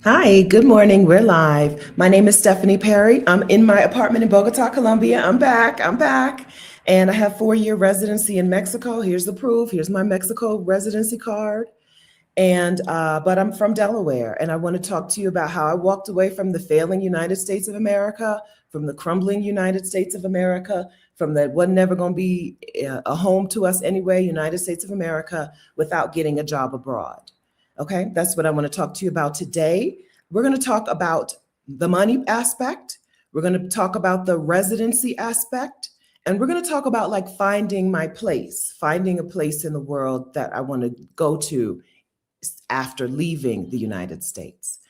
Hi, good morning. We're live. My name is Stephanie Perry. I'm in my apartment in Bogotá, Colombia. I'm back. And I have 4-year residency in Mexico. Here's the proof. Here's my Mexico residency card. But I'm from Delaware, and I want to talk to you about how I walked away from the failing United States of America, from the crumbling United States of America, from that was never going to be a home to us anyway, United States of America, without getting a job abroad. Okay, that's what I want to talk to you about today. We're going to talk about the money aspect. We're going to talk about the residency aspect. And we're going to talk about like finding my place, finding a place in the world that I want to go to after leaving the United States.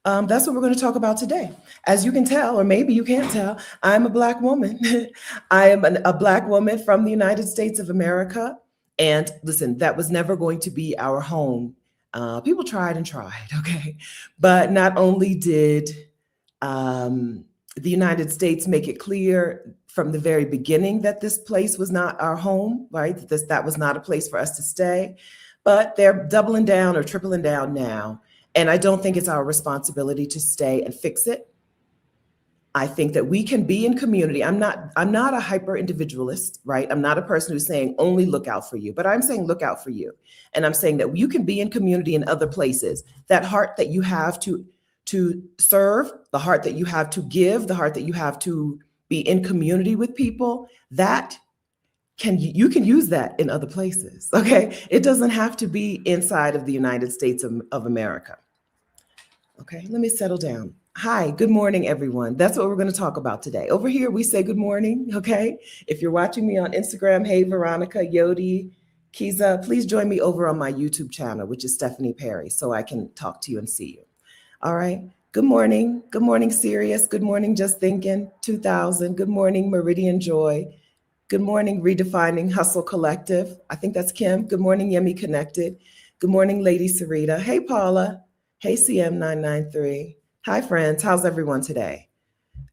That's what we're going to talk about today. As you can tell, or maybe you can't tell, I'm a Black woman. I am a Black woman from the United States of America. And listen, that was never going to be our home. People tried and tried, okay? But not only did the United States make it clear from the very beginning that this place was not our home, right? That was not a place for us to stay. But they're doubling down or tripling down now. And I don't think it's our responsibility to stay and fix it. I think that we can be in community. I'm not a hyper individualist, right? I'm not a person who's saying only look out for you, but I'm saying look out for you. And I'm saying that you can be in community in other places. That heart that you have to serve, the heart that you have to give, the heart that you have to be in community with people, that you can use that in other places. Okay, it doesn't have to be inside of the United States of America. Okay, let me settle down. Hi, good morning, everyone. That's what we're going to talk about today. Over here, we say good morning. Okay, if you're watching me on Instagram, hey Veronica, Yodi, Kiza, please join me over on my YouTube channel, which is Stephanie Perry, so I can talk to you and see you. All right. Good morning. Good morning, Sirius. Good morning, Just Thinking 2000. Good morning, Meridian Joy. Good morning, Redefining Hustle Collective. I think that's Kim. Good morning, Yemi Connected. Good morning, Lady Sarita. Hey, Paula. Hey, CM993. Hi, friends. How's everyone today?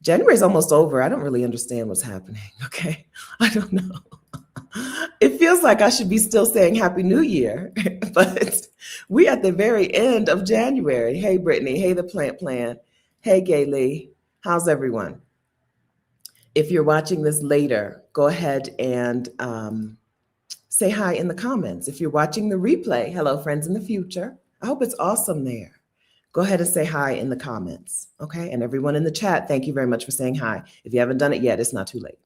January is almost over. I don't really understand what's happening. Okay. I don't know. It feels like I should be still saying Happy New Year, but we at the very end of January. Hey, Brittany. Hey, the Plant Plan. Hey, Gaylee. How's everyone? If you're watching this later, go ahead and say hi in the comments. If you're watching the replay, hello, friends in the future. I hope it's awesome there. Go ahead and say hi in the comments. Okay. And everyone in the chat, thank you very much for saying hi. If you haven't done it yet, it's not too late.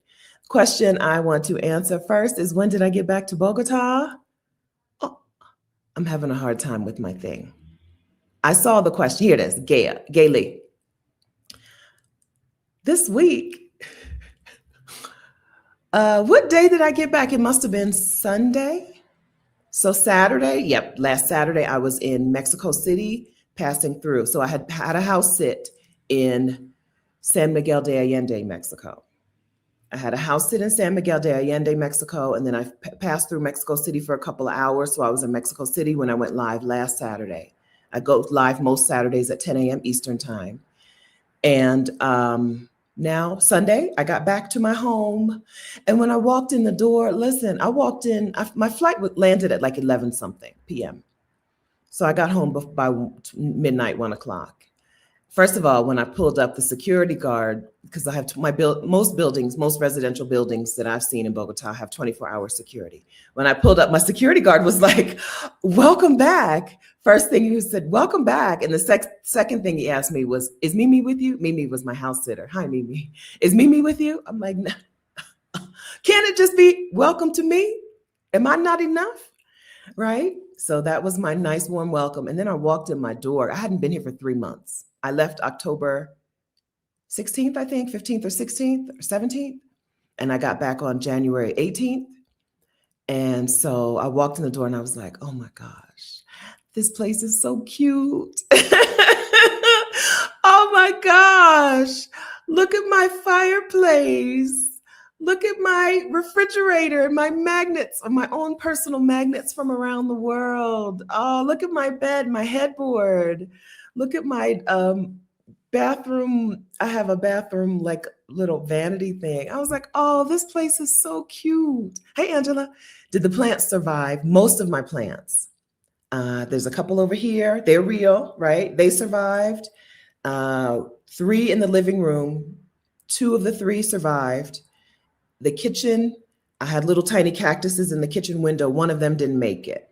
Question I want to answer first is, when did I get back to Bogota? Oh, I'm having a hard time with my thing. I saw the question. Here it is. Gaylee. This week. What day did I get back? It must have been Sunday. So Saturday, yep, last Saturday I was in Mexico City passing through. So I had a house sit in San Miguel de Allende, Mexico. I had a house sit in San Miguel de Allende, Mexico, and then I passed through Mexico City for a couple of hours. So I was in Mexico City when I went live last Saturday. I go live most Saturdays at 10 a.m. Eastern time. And now Sunday, I got back to my home. And when I walked in the door, listen, I walked in, my flight landed at like 11 something p.m. So I got home by midnight, 1 o'clock. First of all, when I pulled up, the security guard, because I have most residential buildings that I've seen in Bogota have 24-hour security. When I pulled up, my security guard was like, welcome back. First thing he said, welcome back. And the second thing he asked me was, is Mimi with you? Mimi was my house sitter. Hi, Mimi. Is Mimi with you? I'm like, no. Can't it just be welcome to me? Am I not enough? Right? So that was my nice warm welcome. And then I walked in my door. I hadn't been here for 3 months. I left October 16th, I think, 15th or 16th or 17th. And I got back on January 18th. And so I walked in the door and I was like, oh my gosh, this place is so cute. Oh my gosh, look at my fireplace. Look at my refrigerator and my magnets, my own personal magnets from around the world. Oh, look at my bed, my headboard. Look at my bathroom. I have a bathroom like little vanity thing. I was like, oh, this place is so cute. Hey, Angela. Did the plants survive? Most of my plants There's a couple over here. They're real, right? They survived. Three in the living room. Two of the three survived. The kitchen, I had little tiny cactuses in the kitchen window. One of them didn't make it.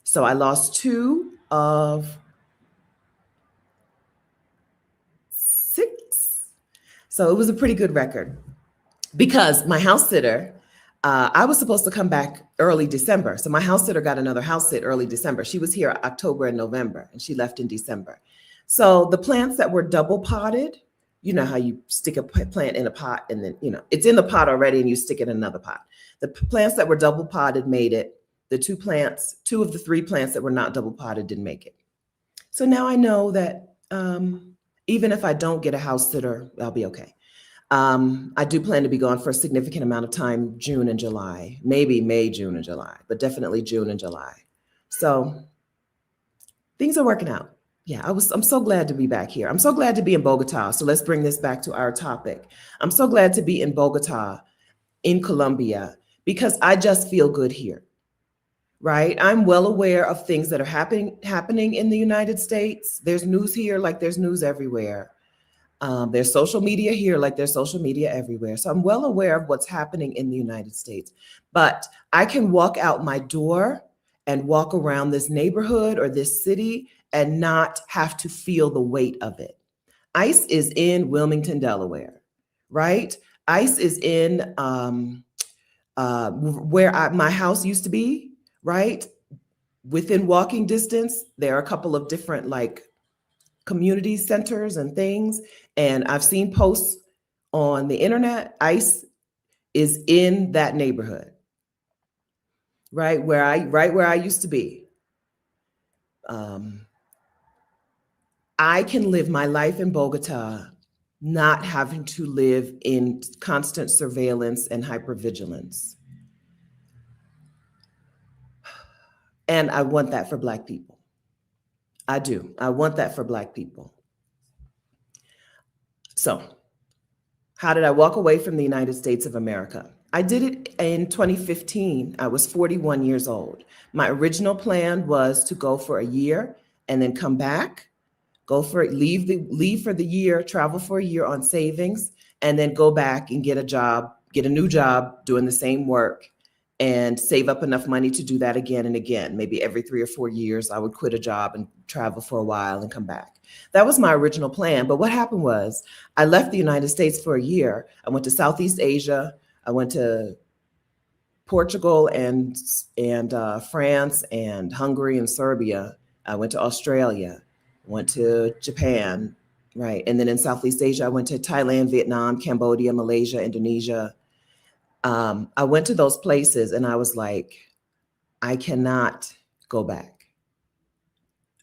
So I lost two of six. So it was a pretty good record because my house sitter, I was supposed to come back early December. So my house sitter got another house sit early December. She was here October and November, and she left in December. So the plants that were double potted, you know how you stick a plant in a pot and then, it's in the pot already and you stick it in another pot. The plants that were double potted made it. The two of the three plants that were not double potted didn't make it. So now I know that even if I don't get a house sitter, I'll be okay. I do plan to be gone for a significant amount of time, June and July, maybe May, June and July, but definitely June and July. So things are working out. Yeah, I'm so glad to be back here. I'm so glad to be in Bogotá. So let's bring this back to our topic. I'm so glad to be in Bogotá, in Colombia, because I just feel good here, right? I'm well aware of things that are happening in the United States. There's news here like there's news everywhere. There's social media here like there's social media everywhere. So I'm well aware of what's happening in the United States. But I can walk out my door and walk around this neighborhood or this city and not have to feel the weight of it. ICE is in Wilmington, Delaware, right? ICE is in where my house used to be, right? Within walking distance, there are a couple of different community centers and things. And I've seen posts on the internet. ICE is in that neighborhood, right where I used to be. I can live my life in Bogotá, not having to live in constant surveillance and hypervigilance. And I want that for Black people. I do. I want that for Black people. So, how did I walk away from the United States of America? I did it in 2015. I was 41 years old. My original plan was to go for a year and then come back, leave for the year, travel for a year on savings, and then go back and get a new job doing the same work and save up enough money to do that again and again. Maybe every 3 or 4 years, I would quit a job and travel for a while and come back. That was my original plan. But what happened was I left the United States for a year. I went to Southeast Asia. I went to Portugal and France and Hungary and Serbia. I went to Australia, went to Japan, right? And then in Southeast Asia, I went to Thailand, Vietnam, Cambodia, Malaysia, Indonesia. I went to those places and I was like, I cannot go back.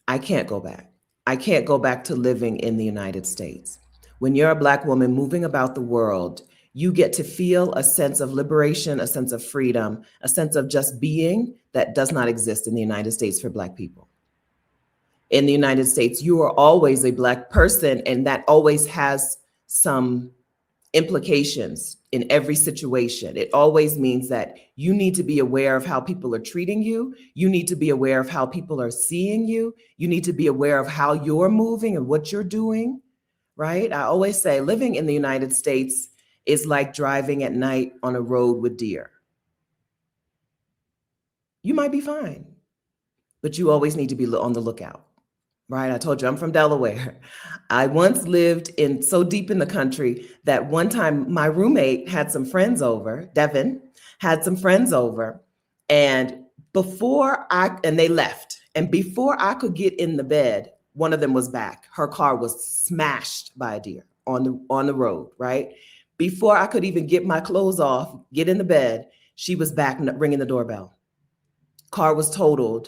I can't go back. I can't go back to living in the United States. When you're a Black woman moving about the world, you get to feel a sense of liberation, a sense of freedom, a sense of just being that does not exist in the United States for Black people. In the United States, you are always a Black person, and that always has some implications in every situation. It always means that you need to be aware of how people are treating you. You need to be aware of how people are seeing you. You need to be aware of how you're moving and what you're doing, right? I always say living in the United States is like driving at night on a road with deer. You might be fine, but you always need to be on the lookout. Right. I told you I'm from Delaware. I once lived so deep in the country that one time my roommate had some friends over, Devin had some friends over, and they left. And before I could get in the bed, one of them was back. Her car was smashed by a deer on the road, right? Before I could even get my clothes off, get in the bed, she was back ringing the doorbell. Car was totaled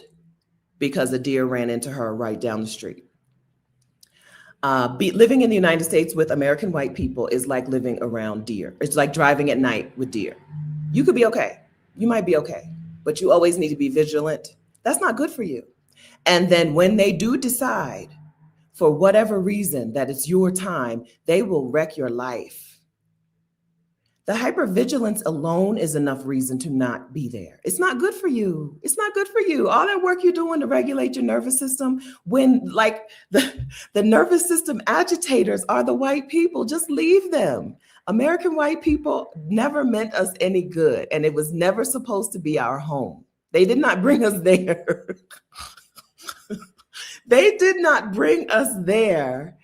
because a deer ran into her right down the street. Living in the United States with American white people is like living around deer. It's like driving at night with deer. You could be okay. You might be okay, but you always need to be vigilant. That's not good for you. And then when they do decide, for whatever reason, that it's your time, they will wreck your life. The hypervigilance alone is enough reason to not be there. It's not good for you. It's not good for you. All that work you're doing to regulate your nervous system, when like the nervous system agitators are the white people, just leave them. American white people never meant us any good, and it was never supposed to be our home. They did not bring us there. They did not bring us there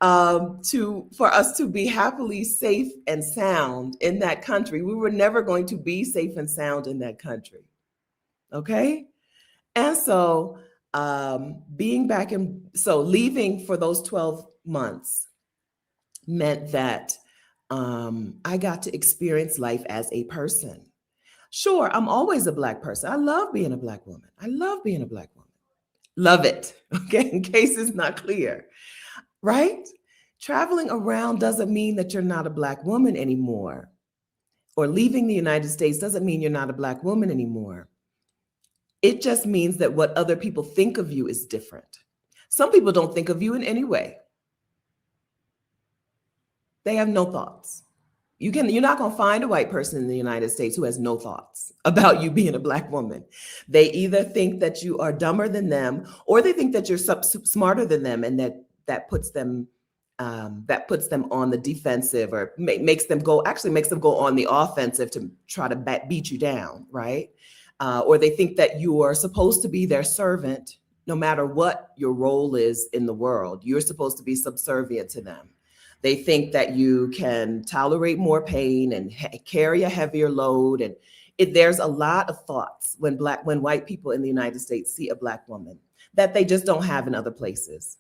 for us to be happily safe and sound in that country. We were never going to be safe and sound in that country. Okay? And so leaving for those 12 months meant that I got to experience life as a person. Sure, I'm always a Black person. I love being a Black woman. I love being a Black woman. Love it. Okay, in case it's not clear, right? Traveling around doesn't mean that you're not a Black woman anymore. Or leaving the United States doesn't mean you're not a Black woman anymore. It just means that what other people think of you is different. Some people don't think of you in any way. They have no thoughts. You're not going to find a white person in the United States who has no thoughts about you being a Black woman. They either think that you are dumber than them, or they think that you're smarter than them, and that puts them on the defensive, or makes them go on the offensive to try to beat you down, right? Or they think that you are supposed to be their servant, no matter what your role is in the world. You're supposed to be subservient to them. They think that you can tolerate more pain and carry a heavier load. And there's a lot of thoughts when white people in the United States see a Black woman that they just don't have in other places.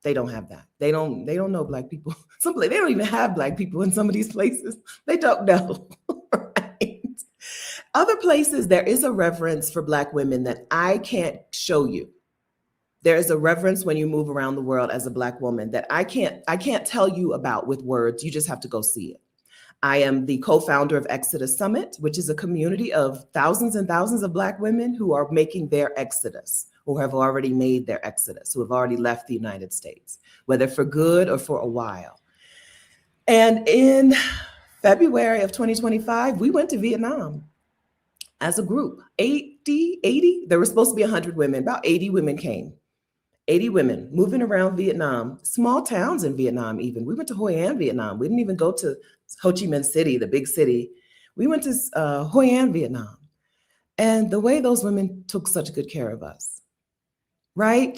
They don't have that. They don't know Black people. They don't even have Black people in some of these places. They don't know. Right? Other places, there is a reverence for Black women that I can't show you. There is a reverence when you move around the world as a Black woman that I can't tell you about with words. You just have to go see it. I am the co-founder of Exodus Summit, which is a community of thousands and thousands of Black women who are making their exodus, who have already made their exodus, who have already left the United States, whether for good or for a while. And in February of 2025, we went to Vietnam as a group. 80, there were supposed to be 100 women, about 80 women came. 80 women moving around Vietnam, small towns in Vietnam even. We went to Hoi An, Vietnam. We didn't even go to Ho Chi Minh City, the big city. We went to Hoi An, Vietnam. And the way those women took such good care of us, right?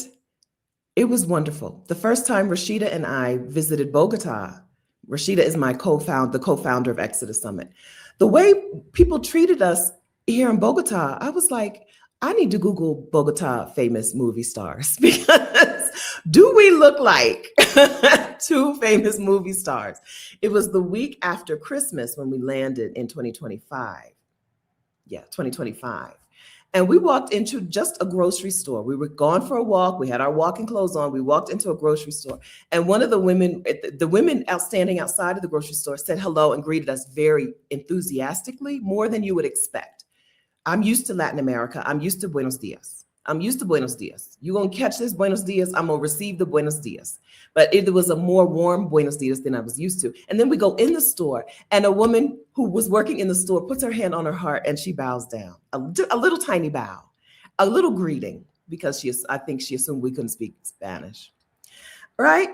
It was wonderful. The first time Rashida and I visited Bogotá, Rashida is the co-founder of Exodus Summit. The way people treated us here in Bogotá, I was like, I need to Google Bogotá famous movie stars, because do we look like two famous movie stars? It was the week after Christmas when we landed in 2025. Yeah, 2025. And we walked into just a grocery store. We were gone for a walk. We had our walking clothes on. We walked into a grocery store. And one of the women standing outside of the grocery store said hello and greeted us very enthusiastically, more than you would expect. I'm used to Latin America. I'm used to buenos dias. You're going to catch this buenos dias. I'm going to receive the buenos dias. But it was a more warm buenos dias than I was used to. And then we go in the store, and a woman who was working in the store puts her hand on her heart and she bows down. A little tiny bow, a little greeting, because I think she assumed we couldn't speak Spanish. Right?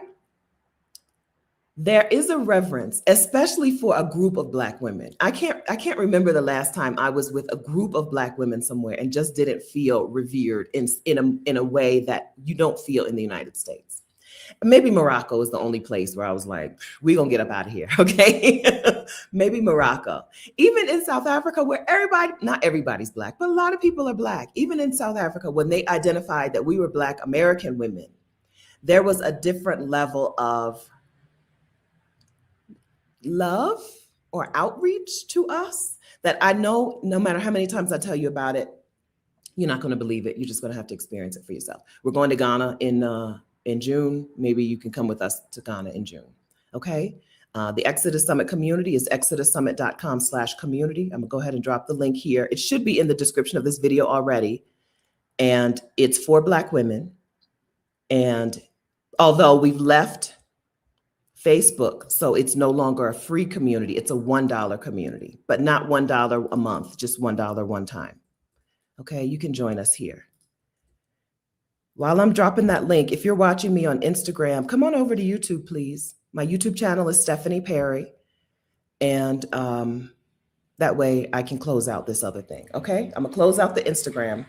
There is a reverence, especially for a group of Black women. I can't remember the last time I was with a group of Black women somewhere and just didn't feel revered in a way that you don't feel in the United States. Maybe Morocco is the only place where I was like, we're going to get up out of here, okay? Maybe Morocco. Even in South Africa, where not everybody's Black, but a lot of people are Black. Even in South Africa, when they identified that we were Black American women, there was a different level of love or outreach to us that I know no matter how many times I tell you about it, you're not going to believe it. You're just going to have to experience it for yourself. We're going to Ghana in June. Maybe you can come with us to Ghana in June. Okay. The Exodus Summit community is exodussummit.com/community. I'm gonna go ahead and drop the link here. It should be in the description of this video already. And it's for Black women. And although we've left Facebook. So it's no longer a free community. It's a $1 community, but not $1 a month, just $1 one time. Okay, you can join us here. While I'm dropping that link, if you're watching me on Instagram, come on over to YouTube, please. My YouTube channel is Stephanie Perry. And that way I can close out this other thing. Okay, I'm gonna close out the Instagram.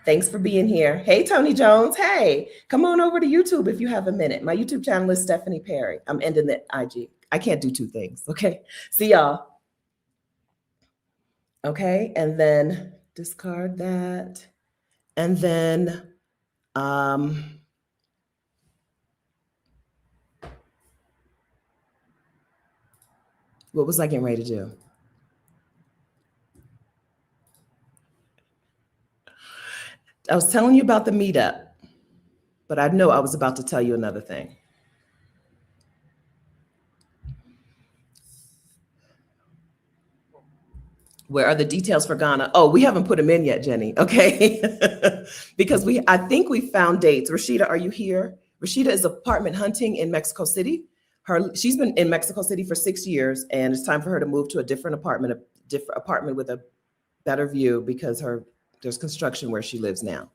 Thanks for being here. Hey, Tony Jones. Hey, come on over to YouTube if you have a minute. My YouTube channel is Stephanie Perry. I'm ending the IG. I can't do two things. Okay, see y'all. Okay, and then discard that. And then what was I getting ready to do? I was telling you about the meetup, but I know I was about to tell you another thing. Where are the details for Ghana? Oh, we haven't put them in yet, Jenny. Okay. Because I think we found dates. Rashida, are you here? Rashida is apartment hunting in Mexico City. She's been in Mexico City for 6 years, and it's time for her to move to a different apartment with a better view because there's construction where she lives now.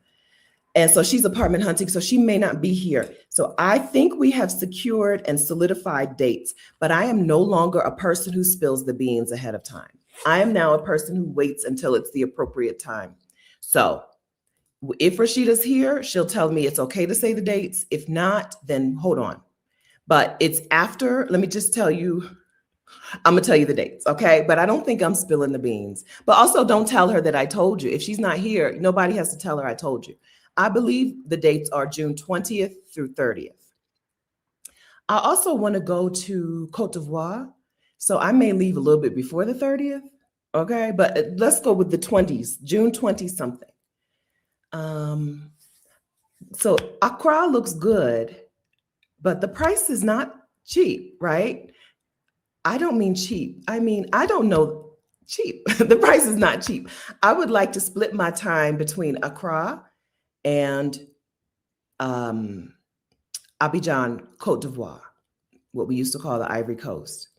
And so she's apartment hunting, so she may not be here. So I think we have secured and solidified dates, but I am no longer a person who spills the beans ahead of time. I am now a person who waits until it's the appropriate time. So if Rashida's here, she'll tell me it's okay to say the dates. If not, then hold on. But it's after, let me just tell you, I'm gonna tell you the dates, okay? But I don't think I'm spilling the beans. But also don't tell her that I told you. If she's not here, nobody has to tell her I told you. I believe the dates are June 20th through 30th. I also want to go to Cote d'Ivoire. So I may leave a little bit before the 30th, okay? But let's go with the 20s, June 20 something. So Accra looks good, but the price is not cheap, right? I don't mean cheap. I mean, I don't know cheap. The price is not cheap. I would like to split my time between Accra and Abidjan, Cote d'Ivoire, what we used to call the Ivory Coast.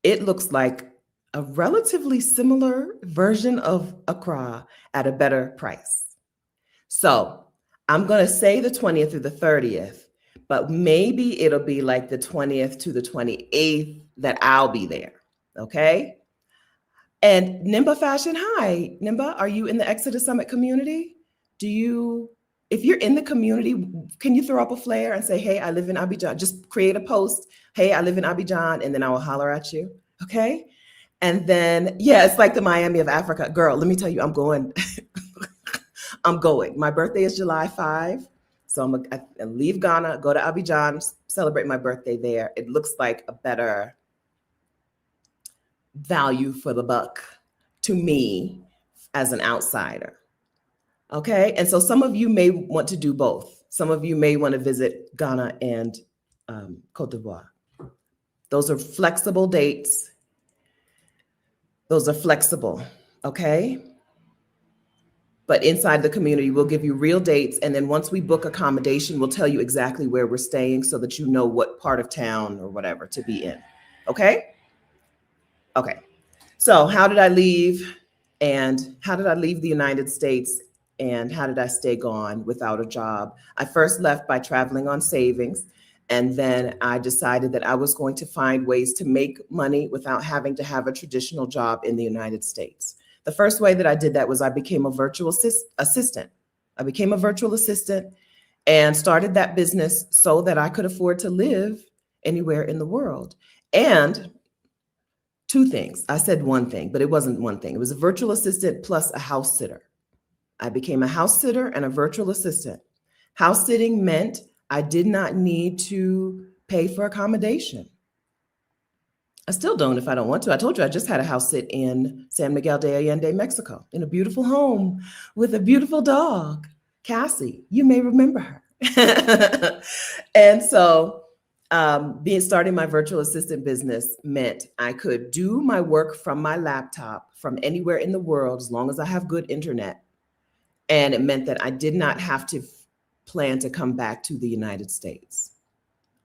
It looks like a relatively similar version of Accra at a better price. So I'm going to say the 20th through the 30th, but maybe it'll be like the 20th to the 28th that I'll be there. Okay. And Nimba Fashion, hi, Nimba, are you in the Exodus Summit community? If you're in the community, can you throw up a flare and say, hey, I live in Abidjan? Just create a post. Hey, I live in Abidjan, and then I will holler at you. Okay. And then, yeah, it's like the Miami of Africa. Girl, let me tell you, I'm going. I'm going. My birthday is July 5. So I'm going to leave Ghana, go to Abidjan, celebrate my birthday there. It looks like a better value for the buck to me as an outsider. Okay. And so some of you may want to do both. Some of you may want to visit Ghana and Cote d'Ivoire. Those are flexible dates. Those are flexible. Okay. But inside the community, we'll give you real dates. And then once we book accommodation, we'll tell you exactly where we're staying so that you know what part of town or whatever to be in. Okay. Okay. So how did I leave? And how did I leave the United States? And how did I stay gone without a job? I first left by traveling on savings. And then I decided that I was going to find ways to make money without having to have a traditional job in the United States. The first way that I did that was I became a virtual assistant. I became a virtual assistant and started that business so that I could afford to live anywhere in the world. And two things. I said one thing, but it wasn't one thing. It was a virtual assistant plus a house sitter. I became a house sitter and a virtual assistant. House sitting meant I did not need to pay for accommodation. I still don't if I don't want to. I told you I just had a house sit in San Miguel de Allende, Mexico, in a beautiful home with a beautiful dog, Cassie. You may remember her. And so starting my virtual assistant business meant I could do my work from my laptop from anywhere in the world as long as I have good internet. And it meant that I did not have to plan to come back to the United States.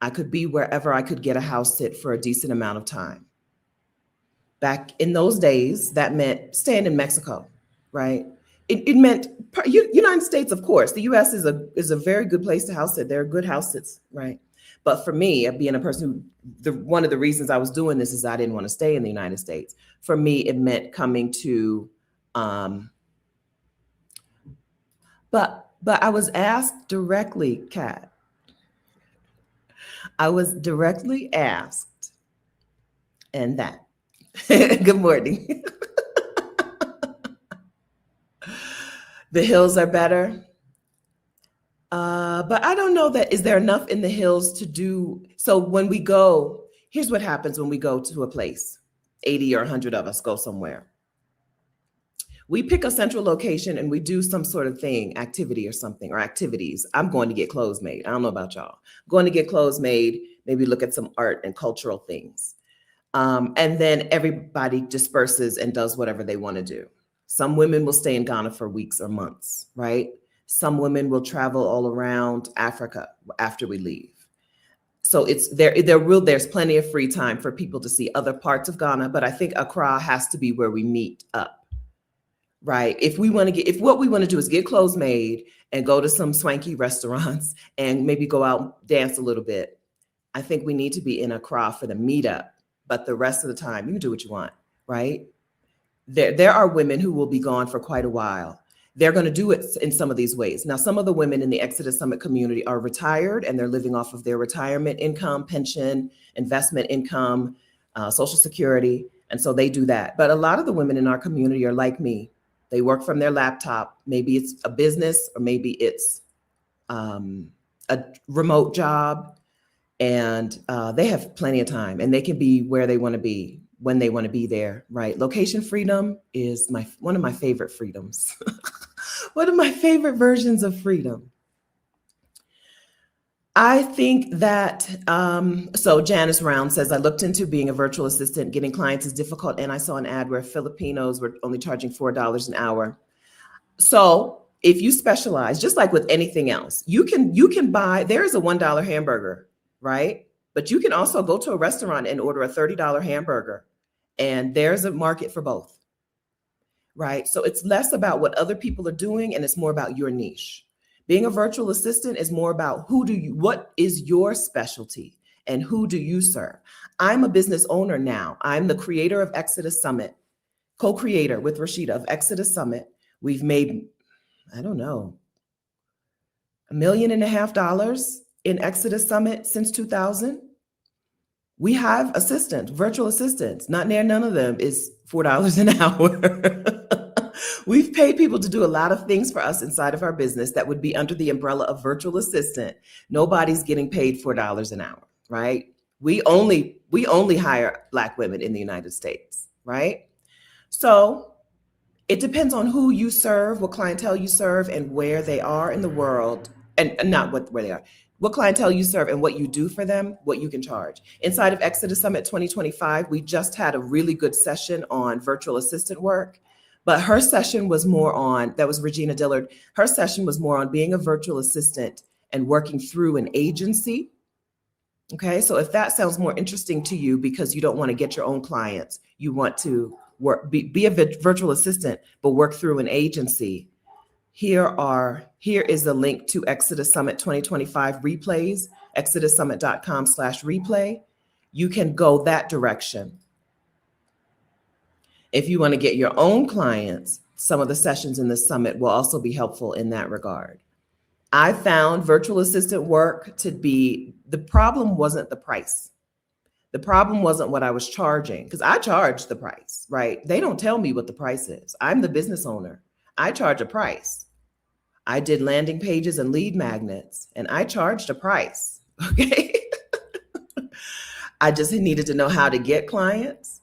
I could be wherever I could get a house sit for a decent amount of time. Back in those days, that meant staying in Mexico, right? It meant United States, of course. The U.S. is a very good place to house sit. There are good house sits, right? But for me, being a person one of the reasons I was doing this is I didn't want to stay in the United States. For me, it meant coming to, but I was asked directly, Kat. I was directly asked, and that. Good morning. The hills are better. But I don't know that, is there enough in the hills to do? So when we go, here's what happens when we go to a place, 80 or 100 of us go somewhere. We pick a central location and we do some sort of thing, activity or something, or activities. I'm going to get clothes made. I don't know about y'all. I'm going to get clothes made, maybe look at some art and cultural things. And then everybody disperses and does whatever they want to do. Some women will stay in Ghana for weeks or months, right? Some women will travel all around Africa after we leave. So there's plenty of free time for people to see other parts of Ghana, but I think Accra has to be where we meet up, right? If what we want to do is get clothes made and go to some swanky restaurants and maybe go out and dance a little bit, I think we need to be in Accra for the meetup. But the rest of the time, you can do what you want, right? There are women who will be gone for quite a while. They're going to do it in some of these ways. Now, some of the women in the Exodus Summit community are retired and they're living off of their retirement income, pension, investment income, Social Security. And so they do that. But a lot of the women in our community are like me. They work from their laptop. Maybe it's a business or maybe it's a remote job. And they have plenty of time and they can be where they want to be when they want to be there, right? Location freedom is one of my favorite freedoms. One of my favorite versions of freedom. I think that, so Janice Round says, I looked into being a virtual assistant. Getting clients is difficult. And I saw an ad where Filipinos were only charging $4 an hour. So if you specialize, just like with anything else, you can buy, there is a $1 hamburger, right? But you can also go to a restaurant and order a $30 hamburger. And there's a market for both, right? So it's less about what other people are doing and it's more about your niche. Being a virtual assistant is more about what is your specialty and who do you serve? I'm a business owner now. I'm the creator of Exodus Summit, co-creator with Rashida of Exodus Summit. We've made, I don't know, $1.5 million in Exodus Summit since 2000. We have assistants, virtual assistants, none of them is $4 an hour. We've paid people to do a lot of things for us inside of our business that would be under the umbrella of virtual assistant. Nobody's getting paid $4 an hour, right? We only hire Black women in the United States, right? So it depends on who you serve, what clientele you serve, and where they are in the world, and not where they are. What clientele you serve and what you do for them, what you can charge. Inside of Exodus Summit 2025, we just had a really good session on virtual assistant work, but her session was more on, that was Regina Dillard, her session was more on being a virtual assistant and working through an agency. Okay, so if that sounds more interesting to you because you don't want to get your own clients, you want to be a virtual assistant, but work through an agency, here is the link to Exodus Summit 2025 replays, exodussummit.com/replay. You can go that direction. If you want to get your own clients, some of the sessions in the summit will also be helpful in that regard. I found virtual assistant work to be, the problem wasn't the price. The problem wasn't what I was charging, because I charge the price, right? They don't tell me what the price is. I'm the business owner. I charge a price. I did landing pages and lead magnets, and I charged a price, okay? I just needed to know how to get clients.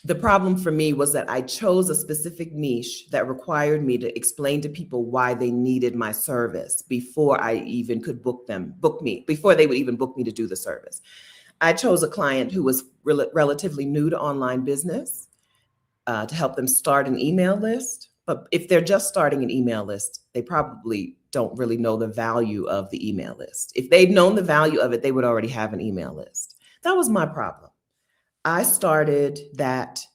The problem for me was that I chose a specific niche that required me to explain to people why they needed my service before I even could book me, before they would even book me to do the service. I chose a client who was relatively new to online business to help them start an email list. But if they're just starting an email list, They probably don't really know the value of the email list. If they'd known the value of it, they would already have an email list. That was my problem. I started that,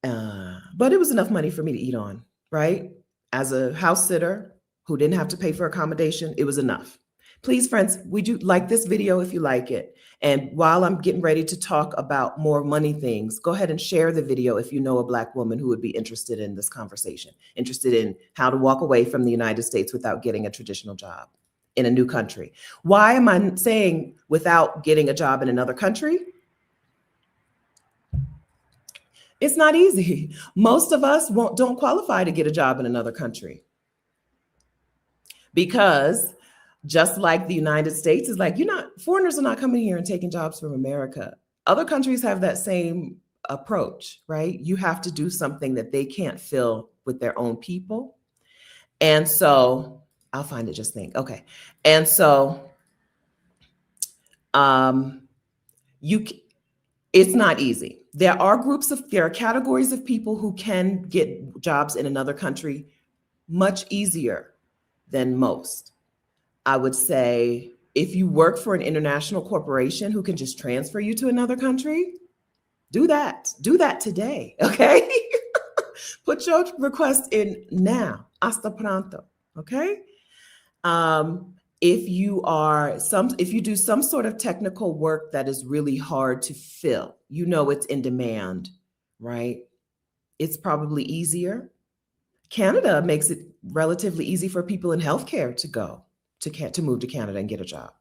but it was enough money for me to eat on, right? As a house sitter who didn't have to pay for accommodation, it was enough. Please, friends, would you like this video if you like it? And while I'm getting ready to talk about more money things, go ahead and share the video if you know a Black woman who would be interested in this conversation, interested in how to walk away from the United States without getting a traditional job in a new country. Why am I saying without getting a job in another country? It's not easy. Most of us don't qualify to get a job in another country because just like the United States is like, foreigners are not coming here and taking jobs from America. Other countries have that same approach, right? You have to do something that they can't fill with their own people. And so I'll find it, just think. Okay. And so it's not easy. There are categories of people who can get jobs in another country much easier than most. I would say if you work for an international corporation who can just transfer you to another country, do that. Do that today, okay? Put your request in now, hasta pronto, okay? If you do some sort of technical work that is really hard to fill, it's in demand, right? It's probably easier. Canada makes it relatively easy for people in healthcare to move to Canada and get a job.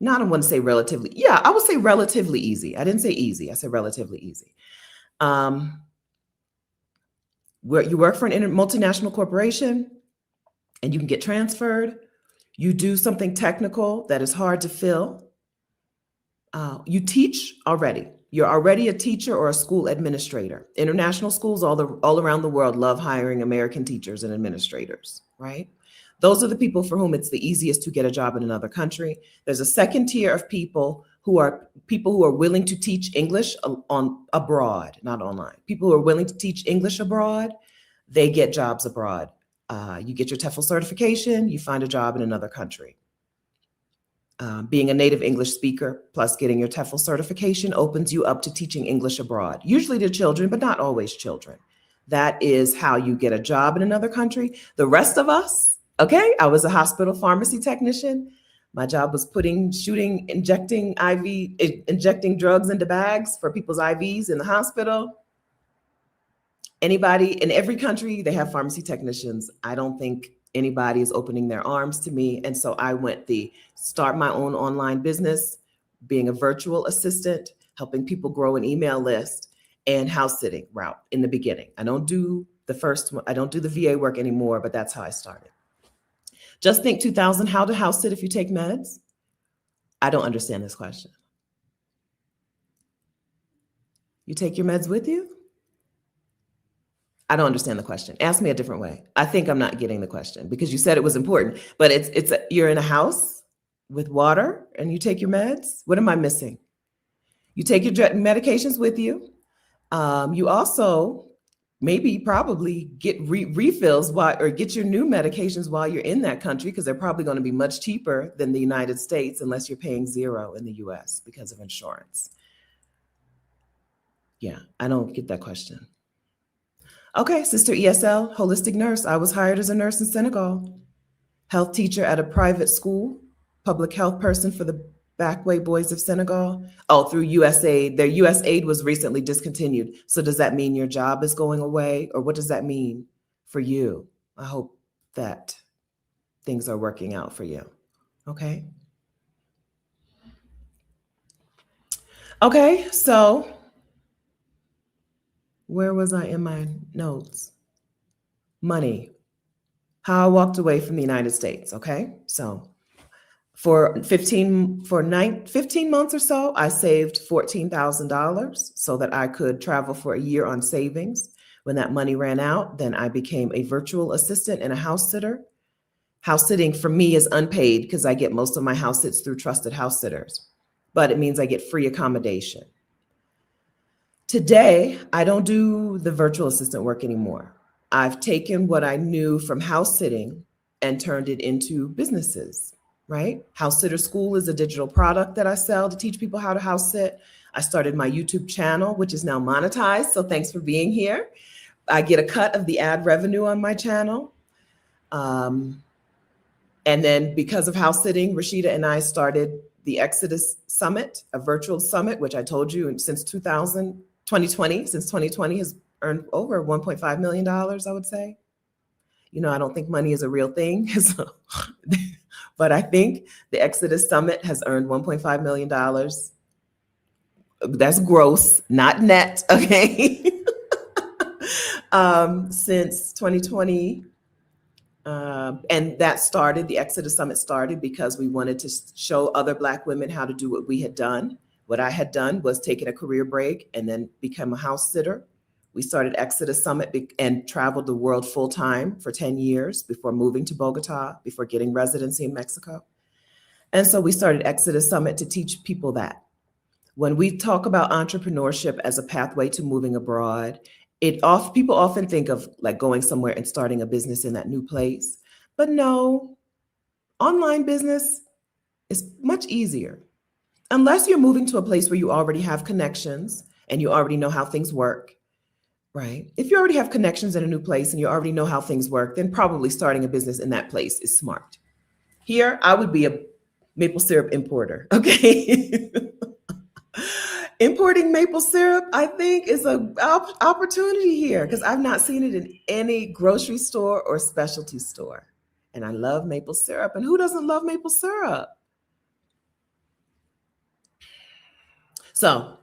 I don't want to say relatively. Yeah, I would say relatively easy. I didn't say easy. I said relatively easy. Where you work for a multinational corporation and you can get transferred. You do something technical that is hard to fill. You teach already. You're already a teacher or a school administrator. International schools all around the world love hiring American teachers and administrators, right? Those are the people for whom it's the easiest to get a job in another country. There's a second tier of people who are willing to teach English abroad, not online. People who are willing to teach English abroad, they get jobs abroad. You get your TEFL certification, you find a job in another country. Being a native English speaker plus getting your TEFL certification opens you up to teaching English abroad, usually to children, but not always children. That is how you get a job in another country. The rest of us, okay, I was a hospital pharmacy technician. My job was injecting drugs into bags for people's IVs in the hospital. Anybody in every country, they have pharmacy technicians. I don't think anybody is opening their arms to me. And so I went start my own online business, being a virtual assistant, helping people grow an email list, and house sitting route in the beginning. I don't do the first one. I don't do the VA work anymore, but that's how I started. Just think 2000, how to house sit if you take meds? I don't understand this question. You take your meds with you? I don't understand the question. Ask me a different way. I think I'm not getting the question because you said it was important, but you're in a house with water and you take your meds. What am I missing? You take your medications with you. You also probably get refills or get your new medications while you're in that country because they're probably going to be much cheaper than the United States unless you're paying zero in the US because of insurance. Yeah, I don't get that question. Okay, Sister ESL, holistic nurse. I was hired as a nurse in Senegal. Health teacher at a private school, public health person for the Backway Boys of Senegal. Oh, through USAID. Their USAID was recently discontinued. So does that mean your job is going away? Or what does that mean for you? I hope that things are working out for you. Okay. Okay, so where was I in my notes? Money. How I walked away from the United States. Okay, so for 15 months or so, I saved $14,000 so that I could travel for a year on savings. When that money ran out, then I became a virtual assistant and a house sitter. House sitting for me is unpaid because I get most of my house sits through trusted house sitters, but it means I get free accommodation. Today, I don't do the virtual assistant work anymore. I've taken what I knew from house sitting and turned it into businesses, right? House Sitter School is a digital product that I sell to teach people how to house sit. I started my YouTube channel, which is now monetized. So thanks for being here. I get a cut of the ad revenue on my channel. And then because of house sitting, Rashida and I started the Exodus Summit, a virtual summit, which I told you since 2020, since 2020 has earned over $1.5 million, I would say. You know, I don't think money is a real thing. So, but I think the Exodus Summit has earned $1.5 million. That's gross, not net, okay? Since 2020. And that started, the Exodus Summit started because we wanted to show other Black women how to do what we had done. What I had done was taking a career break and then become a house sitter. We started Exodus Summit and traveled the world full time for 10 years before moving to Bogotá, before getting residency in Mexico. And so we started Exodus Summit to teach people that. When we talk about entrepreneurship as a pathway to moving abroad, people often think of like going somewhere and starting a business in that new place. But no, online business is much easier. Unless you're moving to a place where you already have connections and you already know how things work, right? If you already have connections in a new place and you already know how things work, then probably starting a business in that place is smart. Here, I would be a maple syrup importer, okay? Importing maple syrup, I think, is an opportunity here because I've not seen it in any grocery store or specialty store. And I love maple syrup. And who doesn't love maple syrup? So,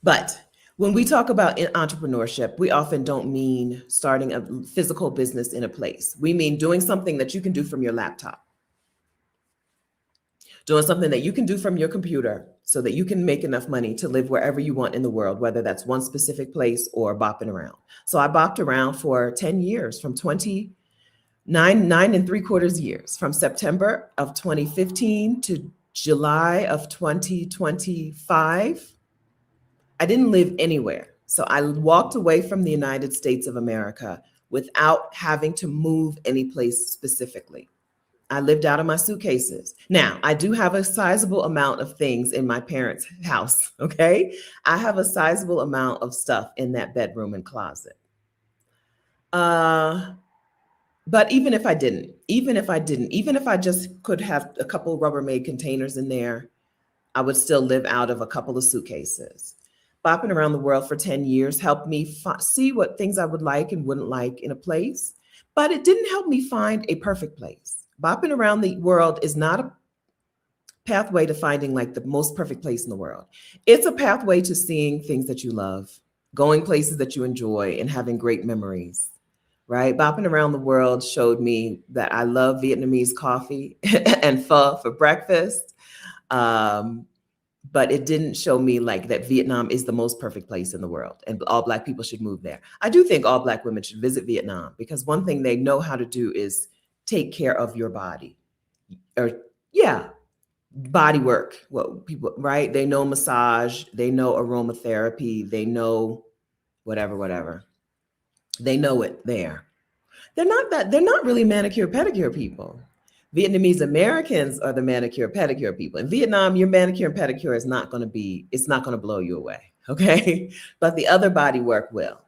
but when we talk about entrepreneurship, we often don't mean starting a physical business in a place. We mean doing something that you can do from your laptop. Doing something that you can do from your computer so that you can make enough money to live wherever you want in the world, whether that's one specific place or bopping around. So I bopped around for 10 years, from 9.75 years, from September of 2015 to July of 2025. I didn't live anywhere. So I walked away from the United States of America without having to move any place specifically. I lived out of my suitcases. Now, I do have a sizable amount of things in my parents' house, okay? I have a sizable amount of stuff in that bedroom and closet. But even if I just could have a couple Rubbermaid containers in there, I would still live out of a couple of suitcases. Bopping around the world for 10 years helped me see what things I would like and wouldn't like in a place, but it didn't help me find a perfect place. Bopping around the world is not a pathway to finding like the most perfect place in the world. It's a pathway to seeing things that you love, going places that you enjoy, and having great memories, right? Bopping around the world showed me that I love Vietnamese coffee and pho for breakfast. But it didn't show me like that Vietnam is the most perfect place in the world and all Black people should move there. I do think all Black women should visit Vietnam because one thing they know how to do is take care of your body, or body work. What people, right? They know massage, they know aromatherapy, they know whatever. They know it there. They're not really manicure pedicure people. Vietnamese Americans are the manicure pedicure people. In Vietnam, your manicure and pedicure is not going to blow you away, okay? But the other body work will.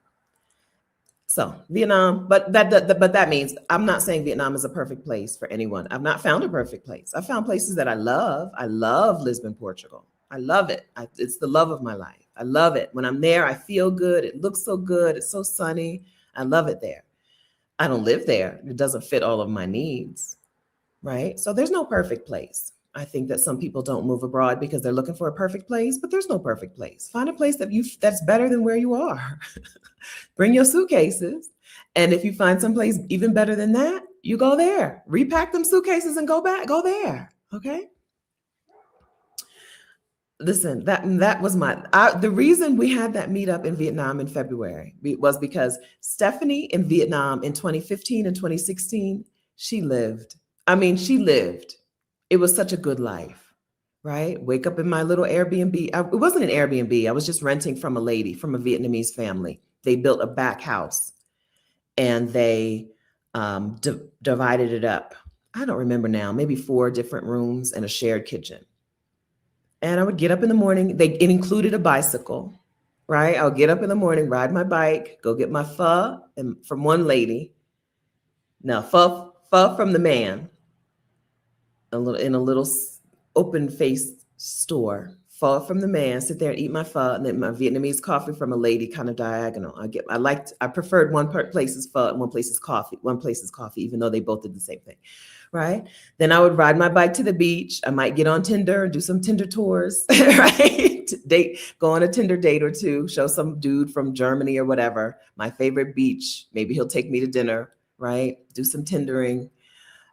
So Vietnam, but that means I'm not saying Vietnam is a perfect place for anyone. I've not found a perfect place. I found places that I love. I love Lisbon, Portugal. I love it. It's the love of my life. I love it. When I'm there, I feel good. It looks so good. It's so sunny. I love it there. I don't live there. It doesn't fit all of my needs, right? So there's no perfect place. I think that some people don't move abroad because they're looking for a perfect place, but there's no perfect place. Find a place that's better than where you are. Bring your suitcases. And if you find someplace even better than that, you go there. Repack them suitcases and go there. Okay. Listen, that was the reason we had that meetup in Vietnam in February was because Stephanie in Vietnam in 2015 and 2016, she lived. It was such a good life, right? Wake up in my little Airbnb. It wasn't an Airbnb. I was just renting from a Vietnamese family. They built a back house and they divided it up. I don't remember now, maybe 4 different rooms and a shared kitchen. And I would get up in the morning. It included a bicycle, right? I'll get up in the morning, ride my bike, go get my pho from one lady. Now, pho from the man, in a little open faced store. Pho from the man, sit there and eat my pho, and then my Vietnamese coffee from a lady, kind of diagonal. I preferred one place is pho and one place is coffee, even though they both did the same thing, right? Then I would ride my bike to the beach. I might get on Tinder and do some Tinder tours, right? Go on a Tinder date or two, show some dude from Germany or whatever my favorite beach. Maybe he'll take me to dinner, right? Do some Tindering.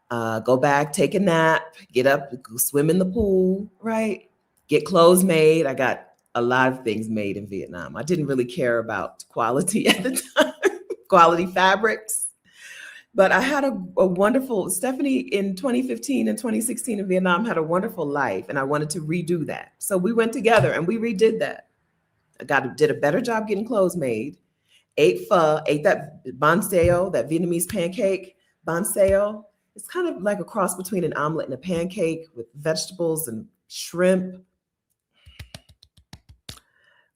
Go back, take a nap, get up, go swim in the pool, right? Get clothes made. I got a lot of things made in Vietnam. I didn't really care about quality at the time, quality fabrics. But I had a wonderful, Stephanie in 2015 and 2016 in Vietnam had a wonderful life, and I wanted to redo that. So we went together and we redid that. Did a better job getting clothes made, ate pho, ate that bánh xèo, that Vietnamese pancake, bánh xèo. It's kind of like a cross between an omelet and a pancake with vegetables and shrimp.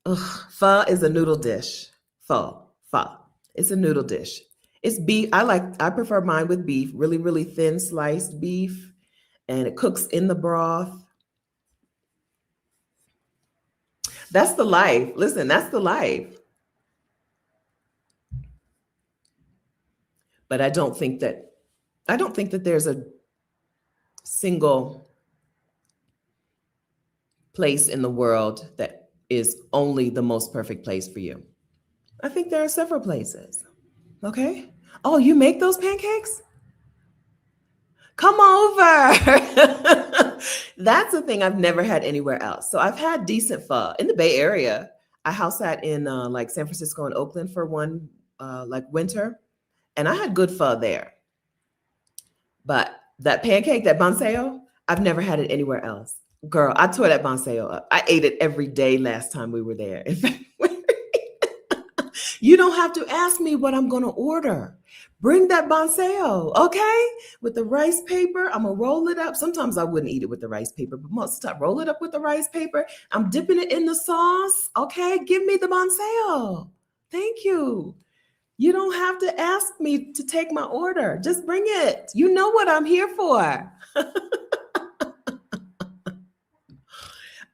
Ugh, pho is a noodle dish. Pho. It's a noodle dish. It's beef. I prefer mine with beef, really, really thin sliced beef, and it cooks in the broth. That's the life. Listen, that's the life. But I don't think that there's a single place in the world that is only the most perfect place for you. I think there are several places. Okay. Oh, you make those pancakes? Come over. That's the thing I've never had anywhere else. So I've had decent pho in the Bay Area. I house sat in like San Francisco and Oakland for one like winter, and I had good pho there. But that pancake, that bánh xèo, I've never had it anywhere else. Girl, I tore that bánh xèo up. I ate it every day last time we were there in February. You don't have to ask me what I'm going to order. Bring that bánh xèo, okay? With the rice paper, I'm going to roll it up. Sometimes I wouldn't eat it with the rice paper, but most of the time, roll it up with the rice paper. I'm dipping it in the sauce, okay? Give me the bánh xèo. Thank you. You don't have to ask me to take my order. Just bring it. You know what I'm here for.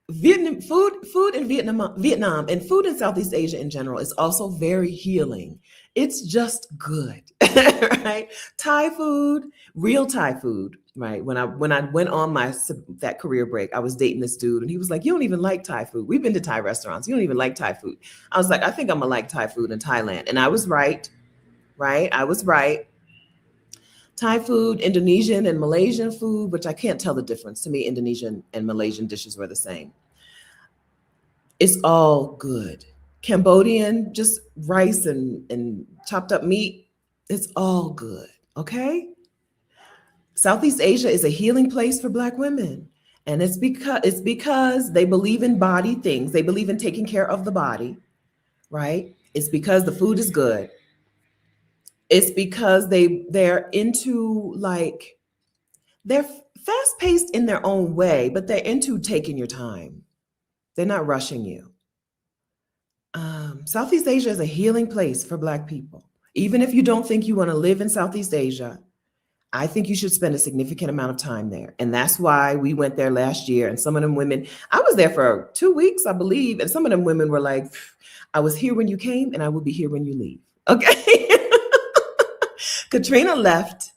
Food in Vietnam and food in Southeast Asia in general is also very healing. It's just good, right? Thai food, real Thai food, right? When I went on that career break, I was dating this dude and he was like, "You don't even like Thai food. We've been to Thai restaurants. You don't even like Thai food." I was like, "I think I'm gonna like Thai food in Thailand," and I was right, right? I was right. Thai food, Indonesian and Malaysian food, which I can't tell the difference. To me, Indonesian and Malaysian dishes were the same. It's all good. Cambodian, just rice and chopped up meat. It's all good. Okay. Southeast Asia is a healing place for Black women. And it's because they believe in body things. They believe in taking care of the body, right? It's because the food is good. It's because they're into they're fast paced in their own way, but they're into taking your time. They're not rushing you. Southeast Asia is a healing place for Black people. Even if you don't think you want to live in Southeast Asia, I think you should spend a significant amount of time there. And that's why we went there last year. And some of them women, I was there for 2 weeks, I believe. And some of them women were like, "I was here when you came and I will be here when you leave." Okay. Katrina left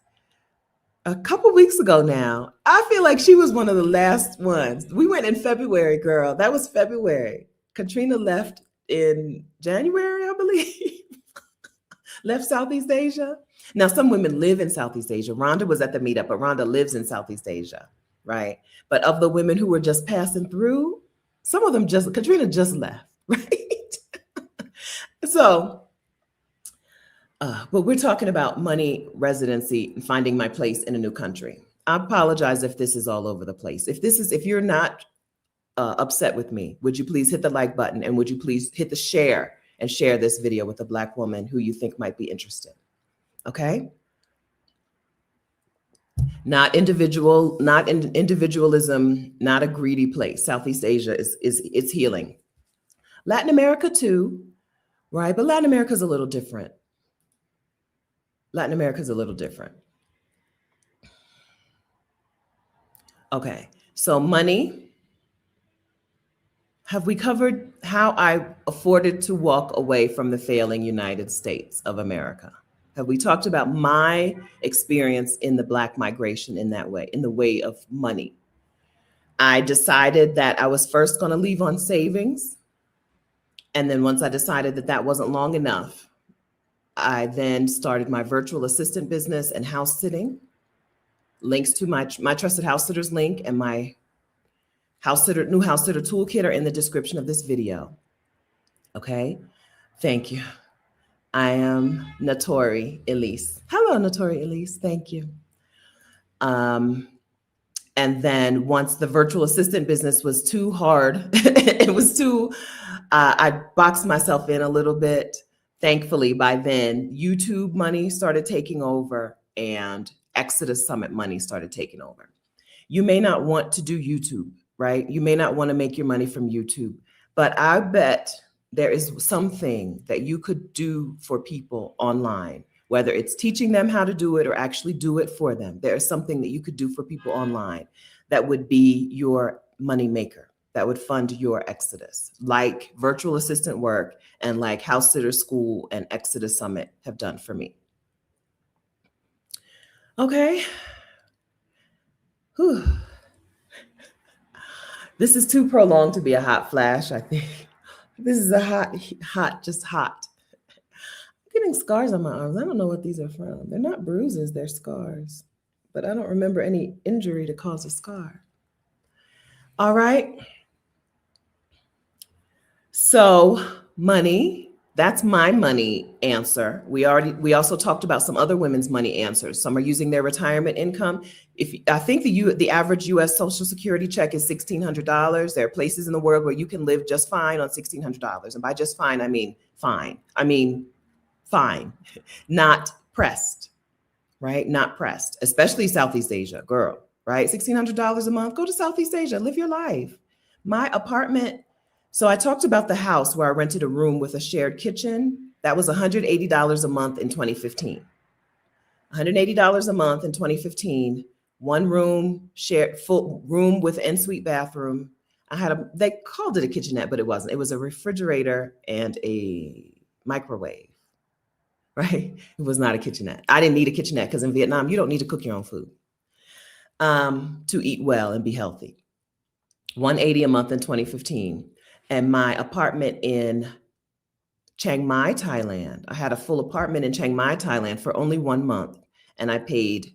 a couple weeks ago now. I feel like she was one of the last ones. We went in February, girl. That was February. Katrina left in January, I believe. Left Southeast Asia. Now, some women live in Southeast Asia. Rhonda was at the meetup, but Rhonda lives in Southeast Asia, right? But of the women who were just passing through, some of them Katrina just left, right? So, but we're talking about money, residency, and finding my place in a new country. I apologize if this is all over the place. If you're not upset with me, would you please hit the like button, and would you please hit the share and share this video with a Black woman who you think might be interested? Okay. not individualism, not a greedy place. Southeast Asia is it's healing. Latin America too, right? But Latin America is a little different. Latin America is a little different. Okay, so money. Have we covered how I afforded to walk away from the failing United States of America? Have we talked about my experience in the Black migration in that way, in the way of money? I decided that I was first going to leave on savings. And then once I decided that that wasn't long enough, I then started my virtual assistant business and house sitting. Links to my trusted house sitters link and my new house sitter toolkit are in the description of this video. Okay, thank you. I am Notori Elise. Hello, Notori Elise. Thank you. And then once the virtual assistant business was too hard, it was too, I boxed myself in a little bit. Thankfully, by then, YouTube money started taking over and Exodus Summit money started taking over. You may not want to do YouTube, right? You may not want to make your money from YouTube, but I bet there is something that you could do for people online, whether it's teaching them how to do it or actually do it for them. There is something that you could do for people online that would be your money maker, that would fund your Exodus, like virtual assistant work and like House Sitter School and Exodus Summit have done for me. Okay. Whew. This is too prolonged to be a hot flash, I think. This is a just hot. I'm getting scars on my arms. I don't know what these are from. They're not bruises, they're scars. But I don't remember any injury to cause a scar. All right. So money, that's my money answer. We also talked about some other women's money answers. Some are using their retirement income. I think the average U.S. Social Security check is $1,600. There are places in the world where you can live just fine on $1,600, and by just fine I mean fine. I mean fine, not pressed, right? Not pressed, especially Southeast Asia, girl, right? $1,600 a month. Go to Southeast Asia, live your life. My apartment. So I talked about the house where I rented a room with a shared kitchen. That was $180 a month in 2015. $180 a month in 2015. One room, shared full room with en-suite bathroom. They called it a kitchenette, but it wasn't. It was a refrigerator and a microwave, right? It was not a kitchenette. I didn't need a kitchenette because in Vietnam, you don't need to cook your own food to eat well and be healthy. $180 a month in 2015. And my apartment in Chiang Mai, Thailand, I had a full apartment in Chiang Mai, Thailand for only 1 month. And I paid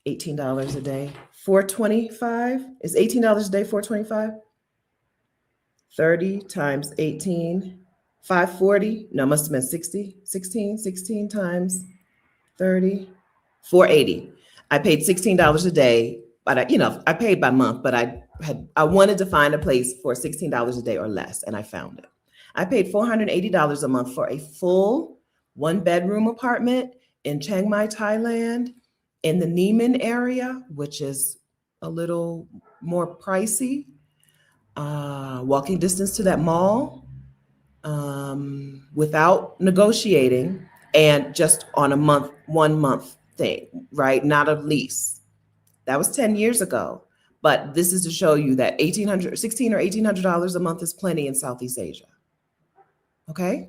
$18 a day, $425. Is $18 a day, $425? 30 times 18, 540. No, must have been 16 times 30, 480. I paid $16 a day, but I paid by month, but I wanted to find a place for $16 a day or less, and I found it. I paid $480 a month for a full 1-bedroom apartment in Chiang Mai, Thailand, in the Neiman area, which is a little more pricey. Walking distance to that mall, without negotiating, and just on a 1 month thing, right? Not a lease. That was 10 years ago. But this is to show you that $1,600 or $1,800 a month is plenty in Southeast Asia. Okay?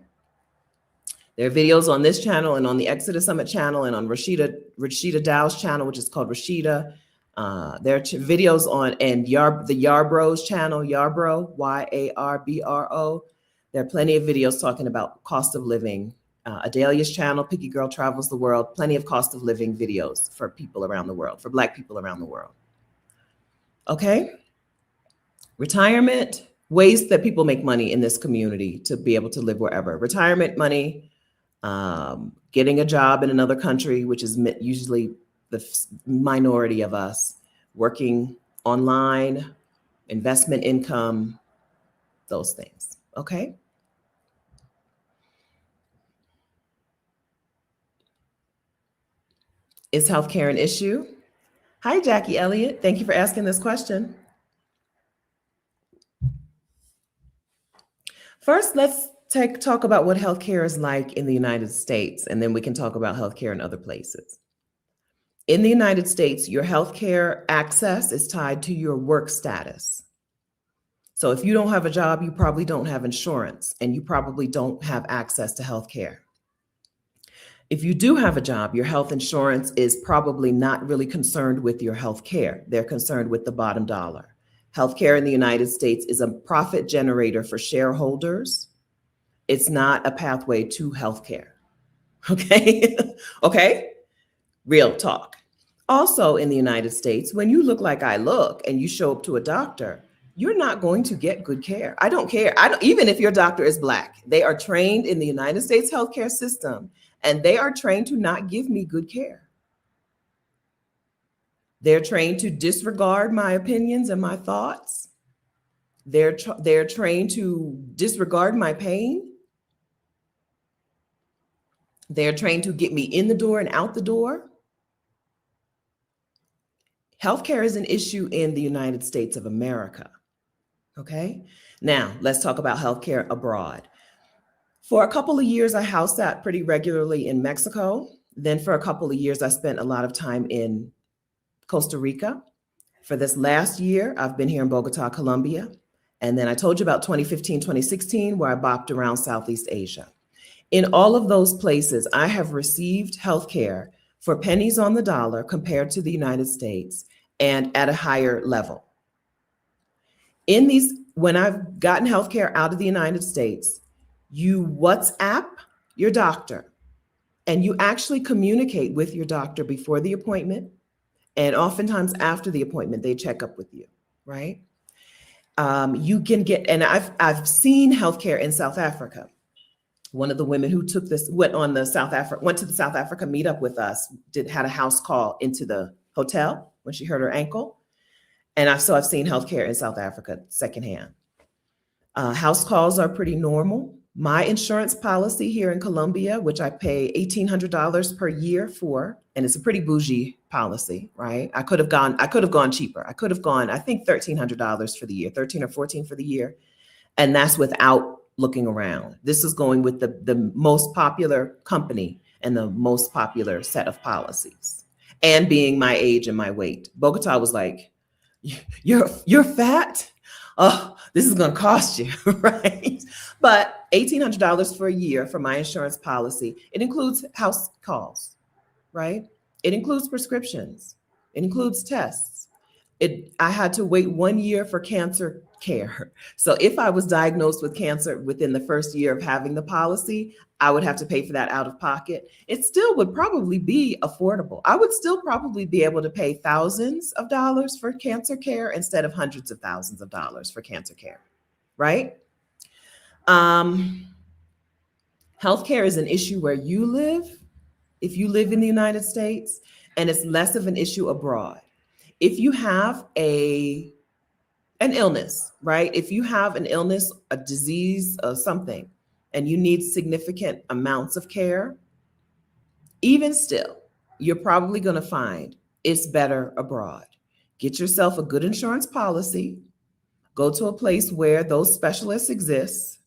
There are videos on this channel and on the Exodus Summit channel and on Rashida Dow's channel, which is called Rashida. There are videos on the Yarbro's channel, Yarbro, Yarbro. There are plenty of videos talking about cost of living. Adelia's channel, Picky Girl Travels the World, plenty of cost of living videos for people around the world, for Black people around the world. Okay? Retirement, ways that people make money in this community to be able to live wherever. Retirement money, getting a job in another country, which is usually the minority of us, working online, investment income, those things. Okay? Is healthcare an issue? Hi, Jackie Elliott. Thank you for asking this question. First, let's talk about what healthcare is like in the United States, and then we can talk about healthcare in other places. In the United States, your healthcare access is tied to your work status. So if you don't have a job, you probably don't have insurance, and you probably don't have access to healthcare. If you do have a job, your health insurance is probably not really concerned with your health care. They're concerned with the bottom dollar. Healthcare in the United States is a profit generator for shareholders. It's not a pathway to healthcare. Okay. Okay. Real talk. Also, in the United States, when you look like I look and you show up to a doctor, you're not going to get good care. I don't care. I don't, even if your doctor is Black, they are trained in the United States healthcare system and they are trained to not give me good care. They're trained to disregard my opinions and my thoughts. They're trained to disregard my pain. They're trained to get me in the door and out the door. Healthcare is an issue in the United States of America. Okay. Now let's talk about healthcare abroad. For a couple of years, I house sat pretty regularly in Mexico. Then for a couple of years, I spent a lot of time in Costa Rica. For this last year, I've been here in Bogotá, Colombia. And then I told you about 2015, 2016, where I bopped around Southeast Asia. In all of those places, I have received healthcare for pennies on the dollar compared to the United States and at a higher level. In these, when I've gotten healthcare out of the United States, you WhatsApp your doctor and you actually communicate with your doctor before the appointment. And oftentimes after the appointment, they check up with you, right? You can get, and I've seen healthcare in South Africa. One of the women who took this went to the South Africa meetup with us. Had a house call into the hotel when she hurt her ankle, and I've seen healthcare in South Africa secondhand. House calls are pretty normal. My insurance policy here in Colombia, which I pay $1,800 per year for, and it's a pretty bougie policy, right? I could have gone cheaper. I could have gone, I think $1,300 for the year, 13 or 14 for the year. And that's without looking around. This is going with the most popular company and the most popular set of policies. And being my age and my weight. Bogota was like, you're fat? Oh, this is going to cost you, right? But $1,800 for a year for my insurance policy. It includes house calls, right? It includes prescriptions. It includes tests. I had to wait 1 year for cancer care. So if I was diagnosed with cancer within the first year of having the policy, I would have to pay for that out of pocket. It still would probably be affordable. I would still probably be able to pay thousands of dollars for cancer care instead of hundreds of thousands of dollars for cancer care, right? Healthcare is an issue where you live, if you live in the United States, and it's less of an issue abroad. If you have an illness, right? If you have an illness, a disease, or something, and you need significant amounts of care, even still, you're probably going to find it's better abroad. Get yourself a good insurance policy. Go to a place where those specialists exist,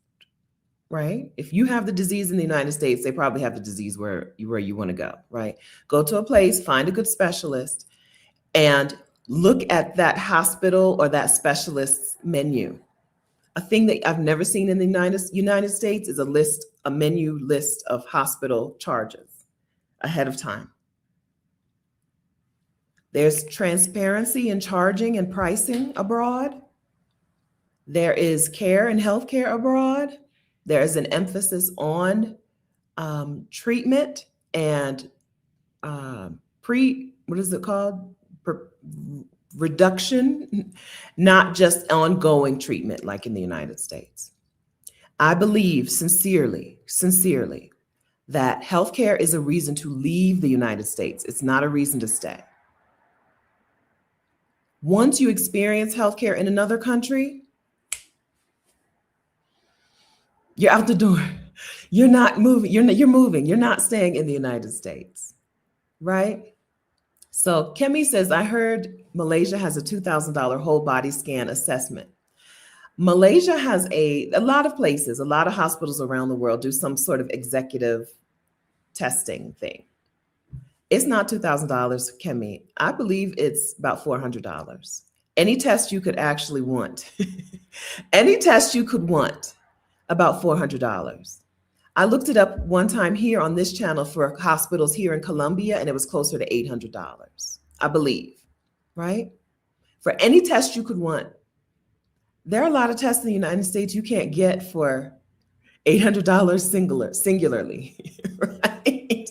right? If you have the disease in the United States, they probably have the disease where you want to go, right? Go to a place, find a good specialist, and look at that hospital or that specialist's menu. A thing that I've never seen in the United States is a menu list of hospital charges ahead of time. There's transparency in charging and pricing abroad. There is care and healthcare abroad. There is an emphasis on treatment and what is it called? Reduction, not just ongoing treatment like in the United States. I believe sincerely that healthcare is a reason to leave the United States. It's not a reason to stay. Once you experience healthcare in another country, you're out the door. You're not moving. You're moving. You're not staying in the United States, right? So Kemi says, I heard Malaysia has a $2,000 whole body scan assessment. Malaysia has a lot of places, a lot of hospitals around the world do some sort of executive testing thing. It's not $2,000, Kemi. I believe it's about $400. Any test you could actually want. Any test you could want, about $400. I looked it up one time here on this channel for hospitals here in Colombia, and it was closer to $800, I believe, right? For any test you could want. There are a lot of tests in the United States you can't get for $800 singularly, right?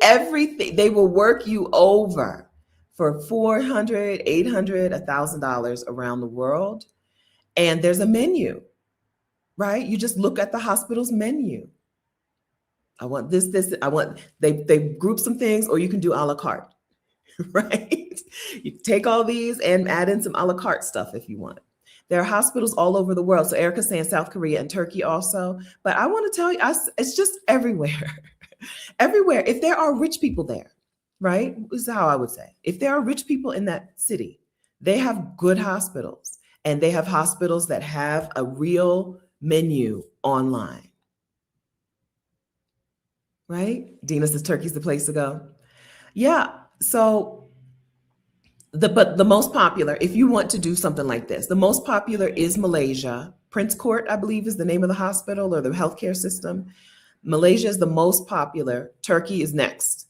Everything, they will work you over for $400, $800, $1,000 around the world. And there's a menu, right? You just look at the hospital's menu. I want this, I want, they group some things, or you can do a la carte, right? You take all these and add in some a la carte stuff if you want. There are hospitals all over the world. So Erica's saying South Korea and Turkey also. But I want to tell you, it's just everywhere. Everywhere. If there are rich people there, right? This is how I would say. If there are rich people in that city, they have good hospitals. And they have hospitals that have a real menu online. Right? Dina says Turkey's the place to go. Yeah. So but the most popular, if you want to do something like this, the most popular is Malaysia. Prince Court, I believe, is the name of the hospital or the healthcare system. Malaysia is the most popular. Turkey is next.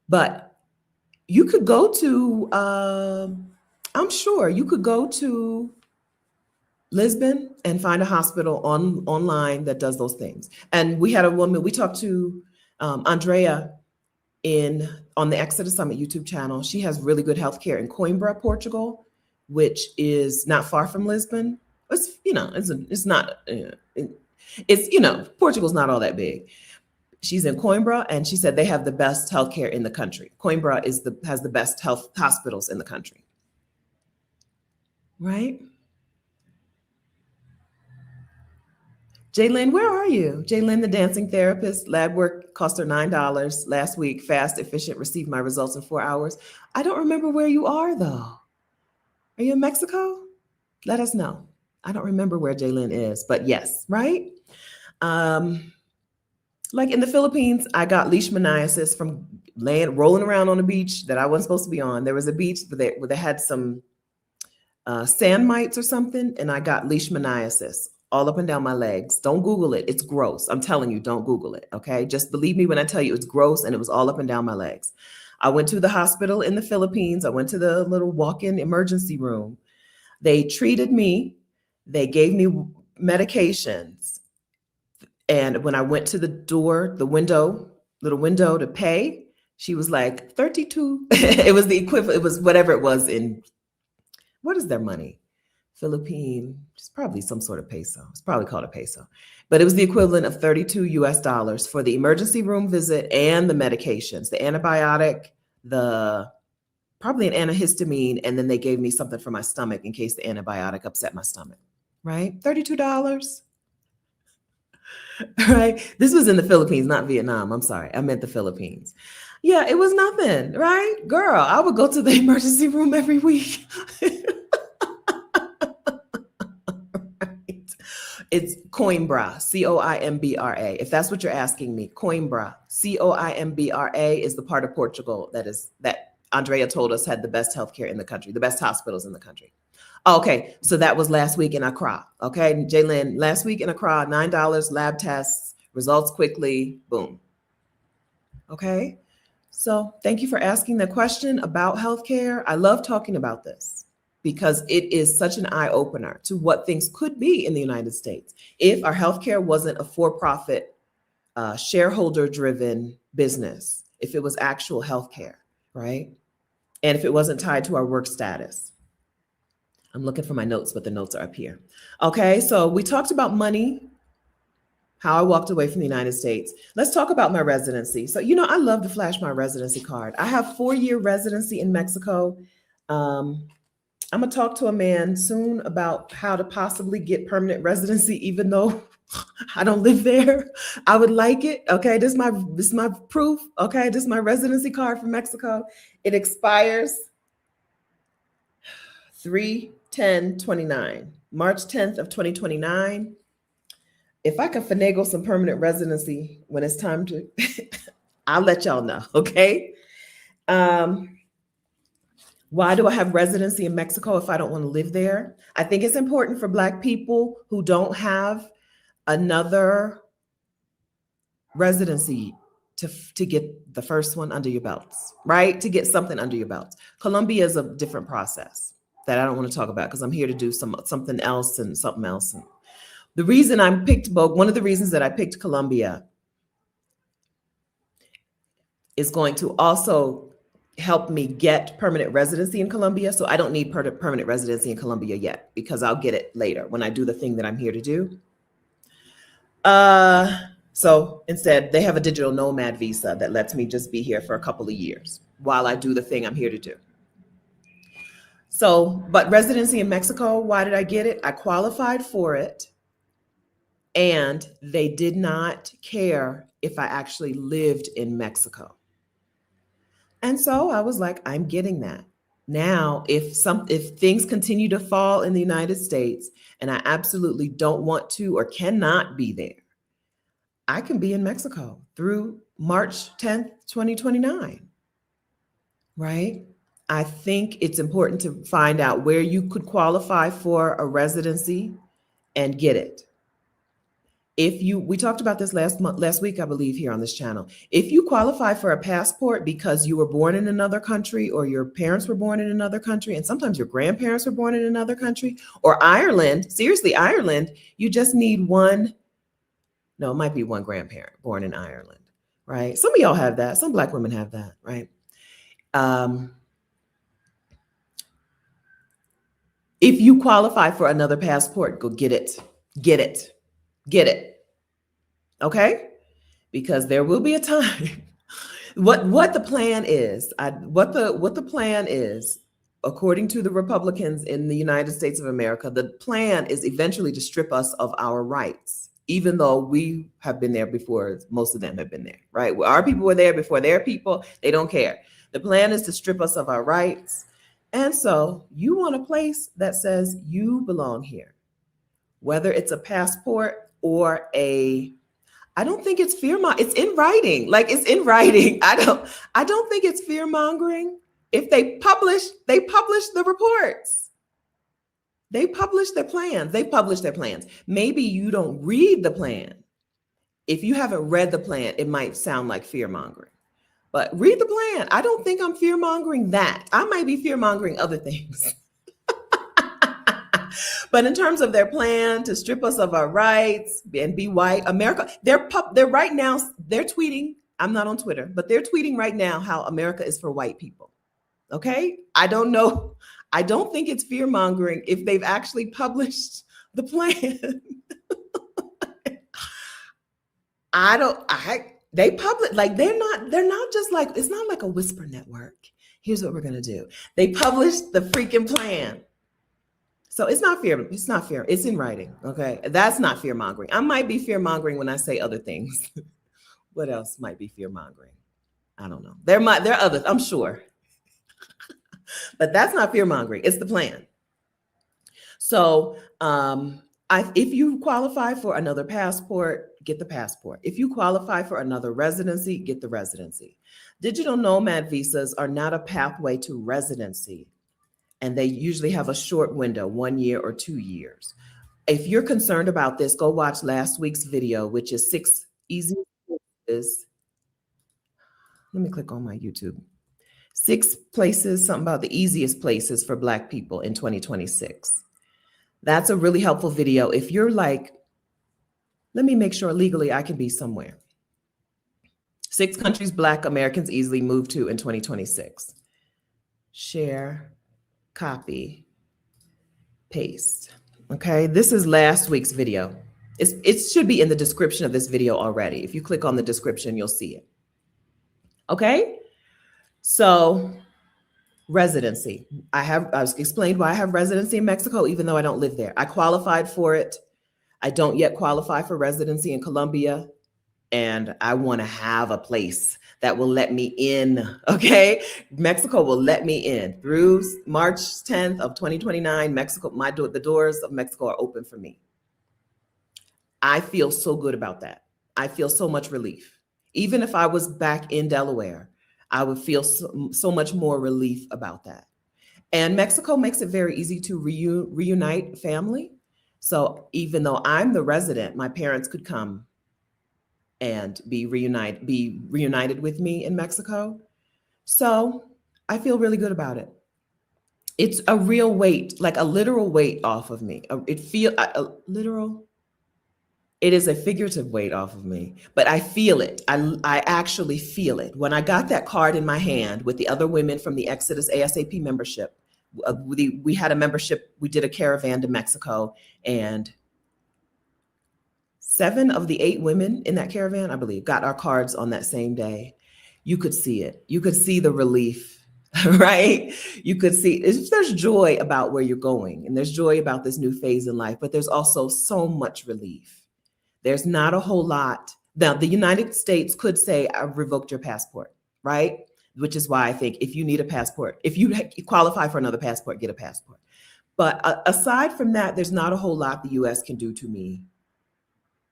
But you could go to, I'm sure you could go to Lisbon and find a hospital online that does those things. And we had a woman, we talked to Andrea on the Exodus Summit YouTube channel. She has really good healthcare in Coimbra, Portugal, which is not far from Lisbon. It's, Portugal's not all that big. She's in Coimbra, and she said they have the best healthcare in the country. Coimbra has the best health hospitals in the country. Right? Jaylyn, where are you? Jaylyn, the dancing therapist, lab work cost her $9 last week. Fast, efficient, received my results in 4 hours. I don't remember where you are, though. Are you in Mexico? Let us know. I don't remember where Jaylyn is, but yes, right? Like in the Philippines, I got leishmaniasis from rolling around on a beach that I wasn't supposed to be on. There was a beach where they had some sand mites or something, and I got leishmaniasis all up and down my legs. Don't Google it. It's gross. I'm telling you, don't Google it. Okay. Just believe me when I tell you it's gross, and it was all up and down my legs. I went to the hospital in the Philippines. I went to the little walk-in emergency room. They treated me. They gave me medications. And when I went to the door, little window to pay, she was like, 32. It was the equivalent. It was whatever it was in, what is their money? Philippine, it's probably some sort of peso. It's probably called a peso, but it was the equivalent of $32 US for the emergency room visit and the medications, the antibiotic, probably an antihistamine, and then they gave me something for my stomach in case the antibiotic upset my stomach, right? $32, right? This was in the Philippines, not Vietnam. I'm sorry, I meant the Philippines. Yeah, it was nothing, right? Girl, I would go to the emergency room every week. It's Coimbra, Coimbra. If that's what you're asking me, Coimbra, Coimbra is the part of Portugal that Andrea told us had the best healthcare in the country, the best hospitals in the country. Okay, so that was last week in Accra. Okay, Jaylyn, last week in Accra, $9, lab tests, results quickly, boom. Okay, so thank you for asking the question about healthcare. I love talking about this, because it is such an eye-opener to what things could be in the United States if our healthcare wasn't a for-profit, shareholder-driven business, if it was actual healthcare, right? And if it wasn't tied to our work status. I'm looking for my notes, but the notes are up here. Okay, so we talked about money, how I walked away from the United States. Let's talk about my residency. So, I love to flash my residency card. I have 4-year residency in Mexico. I'm gonna talk to a man soon about how to possibly get permanent residency, even though I don't live there. I would like it. Okay, this is my proof. Okay, this is my residency card from Mexico. It expires 3/10/29, March 10th of 2029. If I can finagle some permanent residency when it's time to, I'll let y'all know. Okay. Why do I have residency in Mexico if I don't want to live there? I think it's important for Black people who don't have another residency to get the first one under your belts, right? To get something under your belts. Colombia is a different process that I don't want to talk about because I'm here to do something else and something else. And the reason one of the reasons that I picked Colombia is going to also help me get permanent residency in Colombia. So I don't need permanent residency in Colombia yet because I'll get it later when I do the thing that I'm here to do. So instead, they have a digital nomad visa that lets me just be here for a couple of years while I do the thing I'm here to do. So, but residency in Mexico, why did I get it? I qualified for it, and they did not care if I actually lived in Mexico. And so I was like, I'm getting that. Now, if things continue to fall in the United States and I absolutely don't want to or cannot be there, I can be in Mexico through March 10th, 2029, right? I think it's important to find out where you could qualify for a residency and get it. We talked about this last week, I believe, here on this channel. If you qualify for a passport because you were born in another country or your parents were born in another country, and sometimes your grandparents were born in another country, or Ireland, seriously, Ireland, you just need one. No, it might be one grandparent born in Ireland, right? Some of y'all have that. Some Black women have that, right? If you qualify for another passport, go get it. Get it. Get it. Okay? Because there will be a time. What the plan is, what the plan is, according to the Republicans in the United States of America, the plan is eventually to strip us of our rights, even though we have been there before. Most of them have been there, right? Our people were there before their people. They don't care. The plan is to strip us of our rights. And so you want a place that says you belong here, whether it's a passport or I don't think it's it's in writing. Like, it's in writing. I don't think it's fear mongering. If they publish the reports. They publish their plans. They publish their plans. Maybe you don't read the plan. If you haven't read the plan, it might sound like fear mongering. But read the plan. I don't think I'm fear mongering that. I might be fear mongering other things. But in terms of their plan to strip us of our rights and be white, America, they're right now, they're tweeting. I'm not on Twitter, but they're tweeting right now how America is for white people. Okay? I don't know. I don't think it's fear mongering if they've actually published the plan. They publish, like, they're not just like, it's not like a whisper network. Here's what we're going to do. They published the freaking plan. So it's not fear. It's not fear. It's in writing. Okay. That's not fear mongering. I might be fear mongering when I say other things. What else might be fear mongering? I don't know. There are others, I'm sure. But that's not fear mongering. It's the plan. So if you qualify for another passport, get the passport. If you qualify for another residency, get the residency. Digital nomad visas are not a pathway to residency. And they usually have a short window, 1 year or 2 years. If you're concerned about this, go watch last week's video, which is 6 easy places. Let me click on my YouTube. 6 places, something about the easiest places for Black people in 2026. That's a really helpful video. If you're like, let me make sure legally I can be somewhere. 6 countries Black Americans easily move to in 2026. Share. Copy, paste. Okay, this is last week's video. It should be in the description of this video already. If you click on the description, you'll see it. Okay, so Residency. I was explained why I have residency in Mexico, even though I don't live there. I qualified for it. I don't yet qualify for residency in Colombia. And I want to have a place that will let me in. Okay. Mexico will let me in through March 10th of 2029. Mexico, the doors of Mexico are open for me. I feel so good about that. I feel so much relief. Even if I was back in Delaware, I would feel so much more relief about that. And Mexico makes it very easy to reunite family. So even though I'm the resident, my parents could come and be reunited with me in Mexico. So I feel really good about it. It's a real weight, like a literal weight off of me. It is a figurative weight off of me, but I feel it. I actually feel it. When I got that card in my hand with the other women from the Exodus ASAP membership, we had a membership, we did a caravan to Mexico, and 7 of the 8 women in that caravan, I believe, got our cards on that same day. You could see it. You could see the relief, right? You could see, there's joy about where you're going, and there's joy about this new phase in life, but there's also so much relief. There's not a whole lot. Now, the United States could say, I've revoked your passport, right? Which is why I think if you need a passport, if you qualify for another passport, get a passport. But aside from that, there's not a whole lot the US can do to me,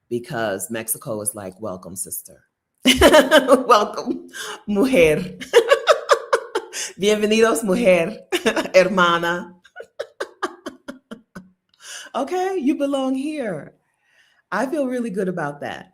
because Mexico is like, welcome, sister. Welcome, mujer. Bienvenidos, mujer, hermana. Okay, you belong here. I feel really good about that.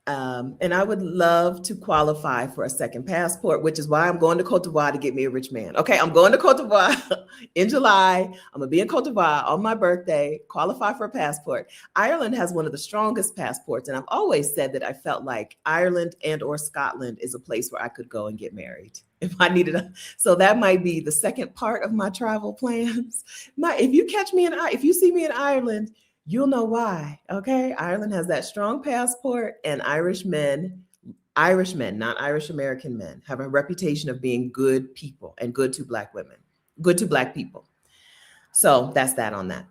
And I would love to qualify for a second passport, which is why I'm going to Cote d'Ivoire to get me a rich man. Okay, I'm going to Cote d'Ivoire in July. I'm gonna be in Cote d'Ivoire on my birthday, qualify for a passport. Ireland has one of the strongest passports, and I've always said that I felt like Ireland and or Scotland is a place where I could go and get married if I needed so that might be the second part of my travel plans. If you see me in Ireland, you'll know why, okay? Ireland has that strong passport, and Irish men, not Irish American men, have a reputation of being good people and good to Black women, good to Black people. So that's that on that.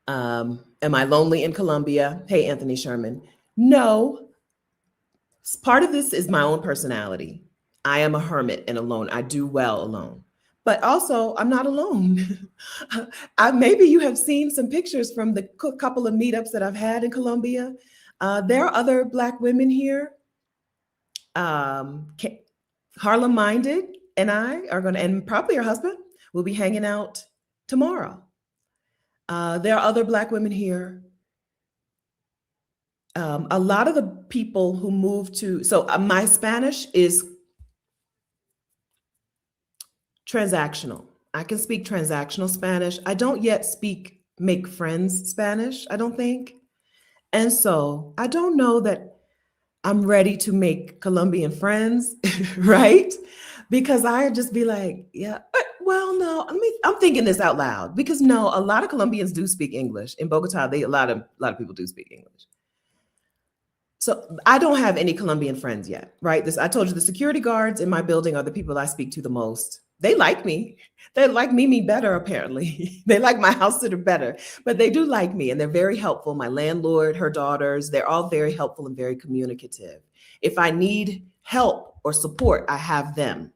Am I lonely in Colombia? Hey, Anthony Sherman. No. Part of this is my own personality. I am a hermit and alone. I do well alone. But also, I'm not alone. Maybe you have seen some pictures from the couple of meetups that I've had in Colombia. There are other Black women here. Harlem Minded and I are going to, and probably her husband, will be hanging out tomorrow. There are other Black women here. A lot of the people who moved so my Spanish is transactional. I can speak transactional Spanish. I don't yet make friends Spanish, I don't think. And so I don't know that I'm ready to make Colombian friends, right? Because I just be like, yeah, well, no, I'm thinking this out loud, because no, a lot of Colombians do speak English. In Bogotá, a lot of people do speak English. So I don't have any Colombian friends yet, right? I told you the security guards in my building are the people I speak to the most. They like me. They like me better, apparently. They like my house sitter better, but they do like me, and they're very helpful. My landlord, her daughters, they're all very helpful and very communicative. If I need help or support, I have them,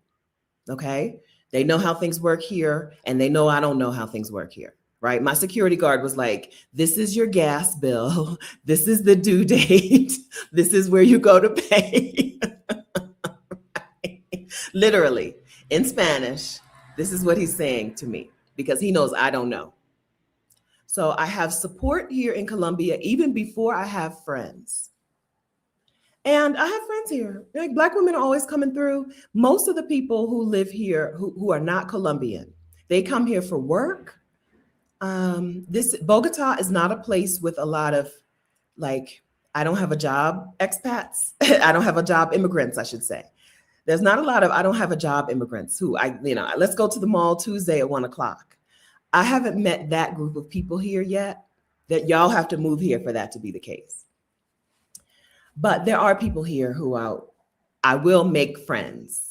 okay? They know how things work here, and they know I don't know how things work here, right? My security guard was like, this is your gas bill. This is the due date. This is where you go to pay. Literally. In Spanish, this is what he's saying to me, because he knows I don't know. So I have support here in Colombia even before I have friends. And I have friends here. Like, Black women are always coming through. Most of the people who live here who are not Colombian, they come here for work. Bogotá is not a place with a lot of, like, I don't have a job expats. I don't have a job immigrants, I should say. There's not a lot of I don't have a job immigrants who let's go to the mall Tuesday at 1:00. I haven't met that group of people here yet, that y'all have to move here for that to be the case. But there are people here who I will make friends.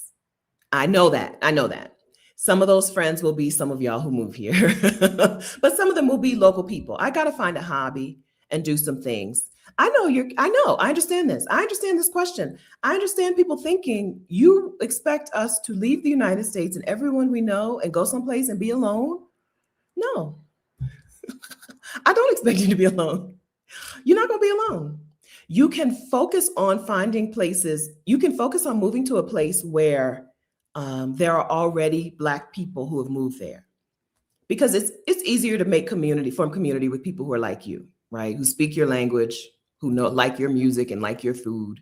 I know that. I know that. Some of those friends will be some of y'all who move here, but some of them will be local people. I got to find a hobby and do some things. I know, I understand this. I understand this question. I understand people thinking you expect us to leave the United States and everyone we know and go someplace and be alone. No, I don't expect you to be alone. You're not going to be alone. You can focus on finding places. You can focus on moving to a place where there are already Black people who have moved there, because it's easier to make community, form community with people who are like you, right? Who speak your language, who know, like your music and like your food.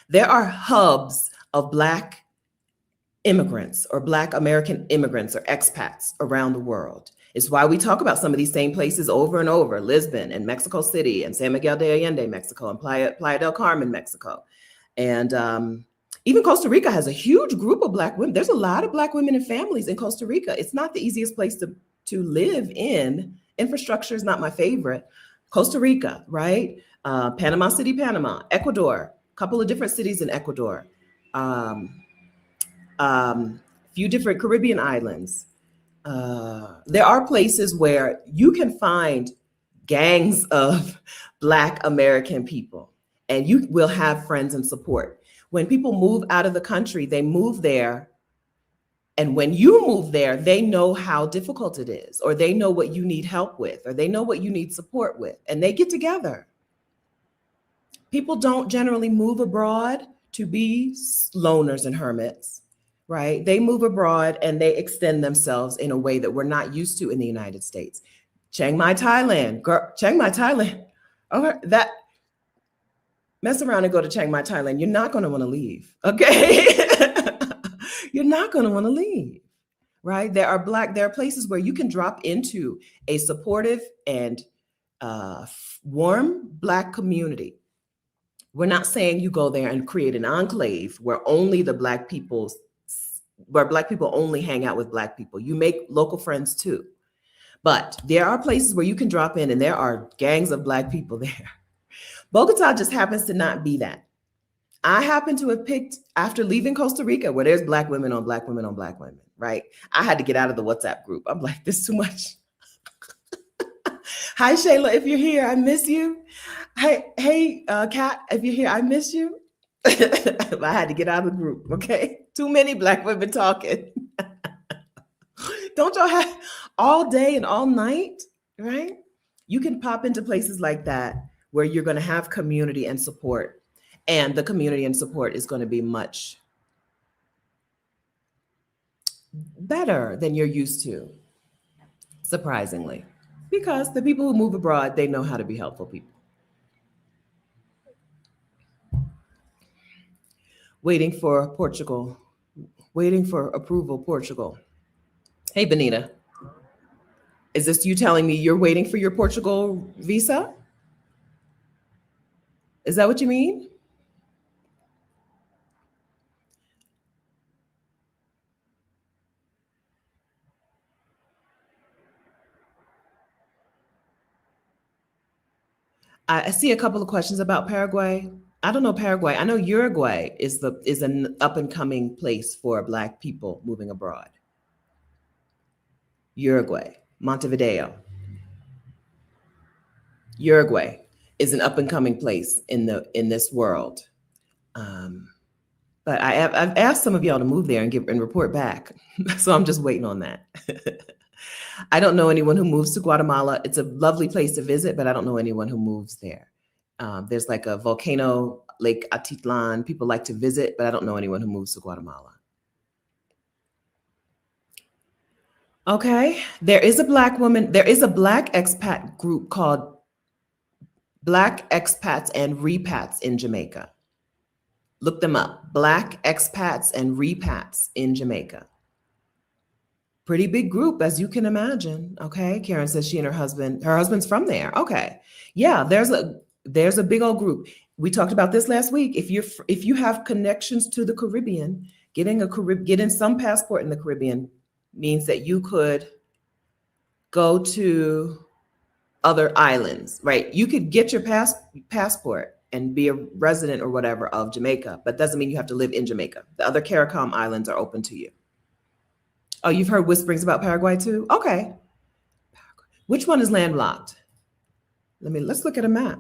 There are hubs of Black immigrants or Black American immigrants or expats around the world. It's why we talk about some of these same places over and over: Lisbon and Mexico City and San Miguel de Allende, Mexico, and Playa del Carmen, Mexico. And even Costa Rica has a huge group of Black women. There's a lot of Black women and families in Costa Rica. It's not the easiest place to live in. Infrastructure is not my favorite. Costa Rica, right? Panama City, Panama, Ecuador, a couple of different cities in Ecuador. Few different Caribbean islands. There are places where you can find gangs of Black American people, and you will have friends and support. When people move out of the country, they move there. And when you move there, they know how difficult it is, or they know what you need help with, or they know what you need support with, and they get together. People don't generally move abroad to be loners and hermits, right? They move abroad and they extend themselves in a way that we're not used to in the United States. Chiang Mai, Thailand. Girl, Chiang Mai, Thailand. Okay, that mess around and go to Chiang Mai, Thailand. You're not going to want to leave, okay? You're not going to want to leave, right? There are places where you can drop into a supportive and warm Black community. We're not saying you go there and create an enclave where Black people only hang out with Black people. You make local friends too. But there are places where you can drop in and there are gangs of Black people there. Bogota just happens to not be that. I happen to have picked, after leaving Costa Rica, where there's Black women on Black women on Black women, right? I had to get out of the WhatsApp group. I'm like, this is too much. Hi, Shayla, if you're here, I miss you. Hey, Kat, if you're here, I miss you. I had to get out of the group, okay? Too many Black women talking. Don't y'all have all day and all night, right? You can pop into places like that where you're going to have community and support. And the community and support is going to be much better than you're used to, surprisingly. Because the people who move abroad, they know how to be helpful people. Waiting for Portugal. Waiting for approval, Portugal. Hey, Benita. Is this you telling me you're waiting for your Portugal visa? Is that what you mean? I see a couple of questions about Paraguay. I don't know Paraguay. I know Uruguay is an up and coming place for Black people moving abroad. Uruguay, Montevideo. Uruguay is an up and coming place in this world. But I've asked some of y'all to move there and report back. So I'm just waiting on that. I don't know anyone who moves to Guatemala. It's a lovely place to visit, but I don't know anyone who moves there. There's like a volcano, Lake Atitlan. People like to visit, but I don't know anyone who moves to Guatemala. Okay. There is a Black expat group called Black Expats and Repats in Jamaica. Look them up. Black Expats and Repats in Jamaica. Pretty big group, as you can imagine. Okay. Karen says she and her husband's from there. Okay. Yeah, there's a big old group. We talked about this last week. If you have connections to the Caribbean, getting some passport in the Caribbean means that you could go to other islands, right? You could get your passport and be a resident or whatever of Jamaica, but doesn't mean you have to live in Jamaica. The other CARICOM islands are open to you. Oh, you've heard whisperings about Paraguay too? Okay. Which one is landlocked? Let's look at a map.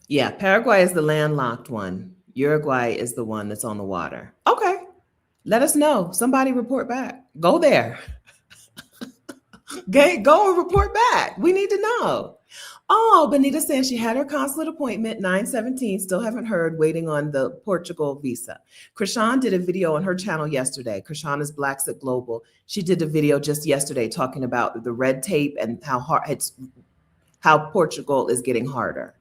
Yeah, Paraguay is the landlocked one. Uruguay is the one that's on the water. Okay. Let us know. Somebody report back. Go there. Go and report back. We need to know. Oh, Benita saying she had her consulate appointment 9/17. Still haven't heard, waiting on the Portugal visa. Krishan did a video on her channel yesterday. Krishan is Blacks at Global. She did a video just yesterday talking about the red tape and how Portugal is getting harder.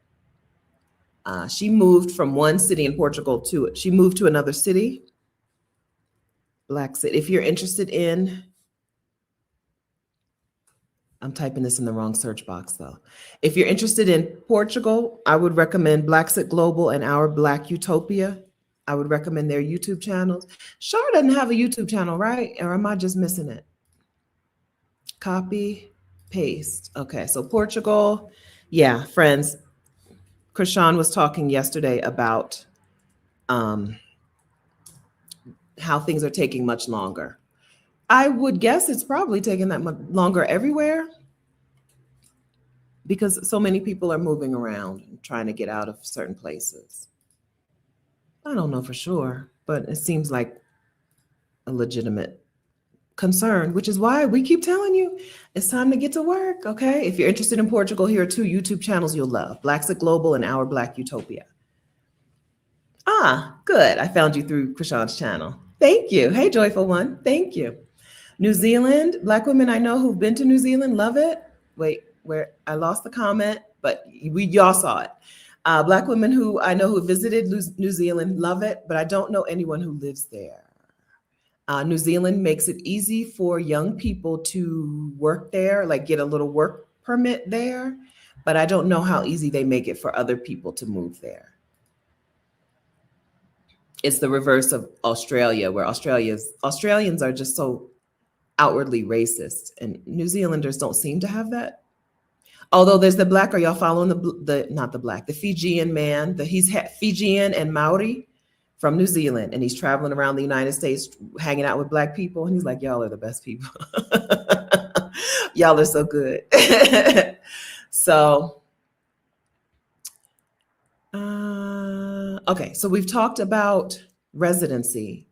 She moved from one city in Portugal she moved to another city. Blacks. If you're interested in, I'm typing this in the wrong search box though. If you're interested in Portugal, I would recommend Blacks at Global and Our Black Utopia. I would recommend their YouTube channels. Shar doesn't have a YouTube channel, right? Or am I just missing it? Copy, paste. Okay, so Portugal. Yeah, friends. Krishan was talking yesterday about how things are taking much longer. I would guess it's probably taking that much longer everywhere because so many people are moving around and trying to get out of certain places. I don't know for sure, but it seems like a legitimate concern, which is why we keep telling you it's time to get to work, okay? If you're interested in Portugal, here are two YouTube channels you'll love, Blacks at Global and Our Black Utopia. Ah, good. I found you through Krishan's channel. Thank you. Hey, Joyful One. Thank you. New Zealand, Black women I know who've been to New Zealand love it. Wait, where I lost the comment, but y'all saw it. Black women who I know who visited New Zealand love it, but I don't know anyone who lives there. New Zealand makes it easy for young people to work there, like get a little work permit there, but I don't know how easy they make it for other people to move there. It's the reverse of Australia, where Australians are just so outwardly racist, and New Zealanders don't seem to have that. Although there's the black, are y'all following the Fijian man? He's Fijian and Maori from New Zealand, and he's traveling around the United States, hanging out with Black people, and he's like, y'all are the best people. Y'all are so good. So, okay, so we've talked about residency.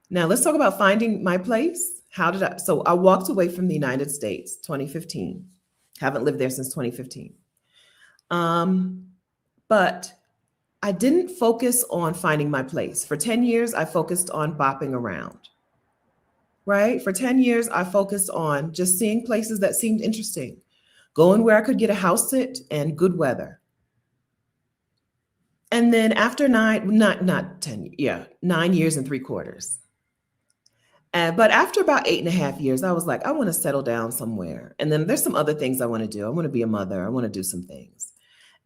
Now let's talk about finding my place. So I walked away from the United States, 2015. Haven't lived there since 2015. But I didn't focus on finding my place. For 10 years, I focused on bopping around, right? For 10 years, I focused on just seeing places that seemed interesting, going where I could get a house sit and good weather. And then after 9 years and 3/4. But after about 8.5 years, I was like, I want to settle down somewhere. And then there's some other things I want to do. I want to be a mother. I want to do some things.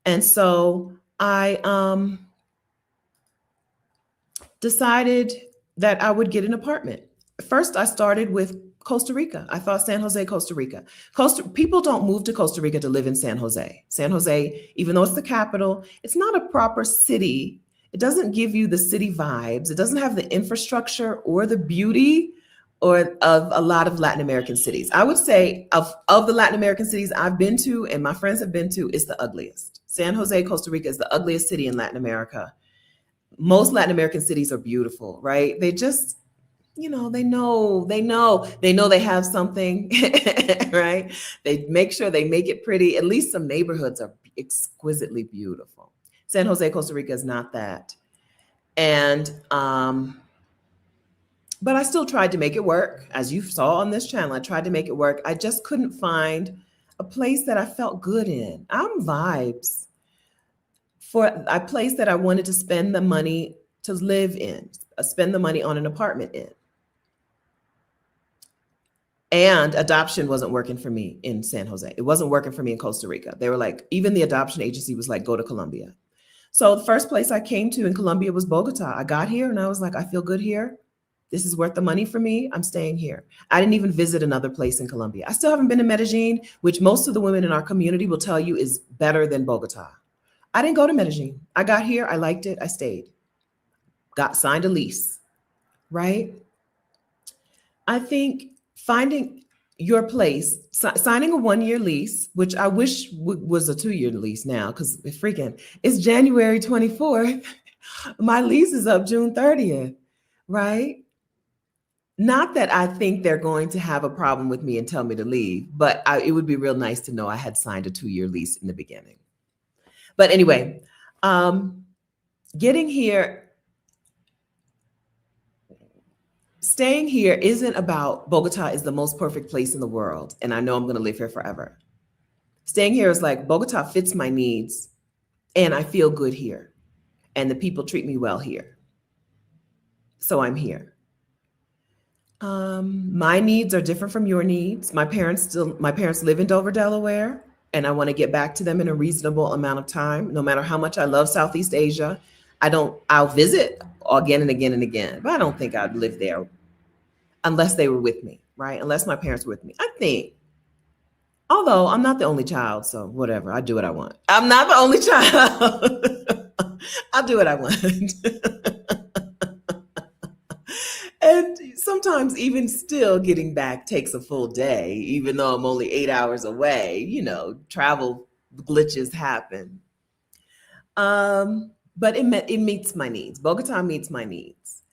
And so I decided that I would get an apartment. First, I started with Costa Rica. I thought San Jose, Costa Rica. People don't move to Costa Rica to live in San Jose. San Jose, even though it's the capital, it's not a proper city. It doesn't give you the city vibes. It doesn't have the infrastructure or the beauty of a lot of Latin American cities. I would say of the Latin American cities I've been to and my friends have been to, it's the ugliest. San Jose, Costa Rica is the ugliest city in Latin America. Most Latin American cities are beautiful, right? They just, they know they have something, right? They make sure they make it pretty. At least some neighborhoods are exquisitely beautiful. San Jose, Costa Rica is not that. And, but I still tried to make it work. As you saw on this channel, I tried to make it work. I just couldn't find a place that I felt good in. I'm vibes for a place that I wanted to spend the money to live in, spend the money on an apartment in. And adoption wasn't working for me in San Jose. It wasn't working for me in Costa Rica. They were like, even the adoption agency was like, go to Colombia. So the first place I came to in Colombia was Bogotá. I got here and I was like, I feel good here. This is worth the money for me. I'm staying here. I didn't even visit another place in Colombia. I still haven't been to Medellin, which most of the women in our community will tell you is better than Bogotá. I didn't go to Medellin. I got here, I liked it, I stayed. Got signed a lease, right? I think finding your place, signing a 1-year lease, which I wish was a 2-year lease now, because freaking it's January 24th. My lease is up June 30th, right? Not that I think they're going to have a problem with me and tell me to leave, but it would be real nice to know I had signed a 2-year lease in the beginning. But anyway, getting here, staying here isn't about Bogota is the most perfect place in the world, and I know I'm going to live here forever. Staying here is like Bogota fits my needs, and I feel good here, and the people treat me well here. So I'm here. My needs are different from your needs. My parents live in Dover, Delaware, and I want to get back to them in a reasonable amount of time. No matter how much I love Southeast Asia, I'll visit again and again and again, but I don't think I'd live there unless they were with me, right? Unless my parents were with me. I think, although I'm not the only child, so whatever, I do what I want. I'm not the only child. I'll do what I want. And sometimes even still getting back takes a full day, even though I'm only 8 hours away, travel glitches happen. But it meets my needs. Bogota meets my needs.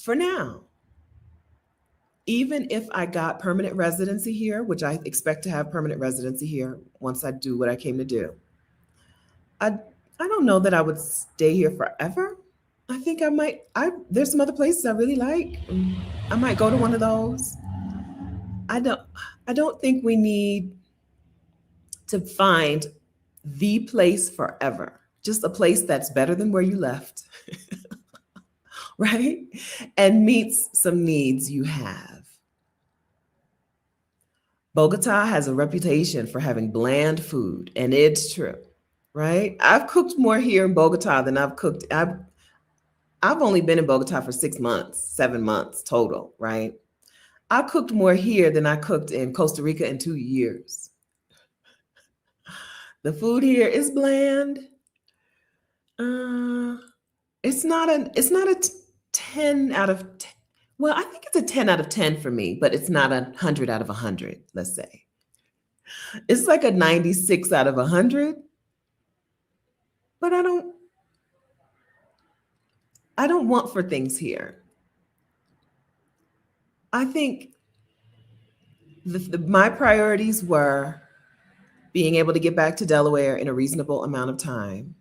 For now, even if I got permanent residency here, which I expect to have permanent residency here once I do what I came to do, I don't know that I would stay here forever. I think I might. There's some other places I really like. I might go to one of those. I don't think we need to find the place forever. Just a place that's better than where you left, right? And meets some needs you have. Bogota has a reputation for having bland food, and it's true, right? I've cooked more here in Bogota than I've cooked. I've only been in Bogota for 6 months, 7 months total, right? I cooked more here than I cooked in Costa Rica in 2 years. The food here is bland. It's not a 10 out of 10. Well, I think it's a 10 out of 10 for me, but it's not 100 out of 100, let's say. It's like a 96 out of 100. But I don't want for things here. I think my priorities were being able to get back to Delaware in a reasonable amount of time.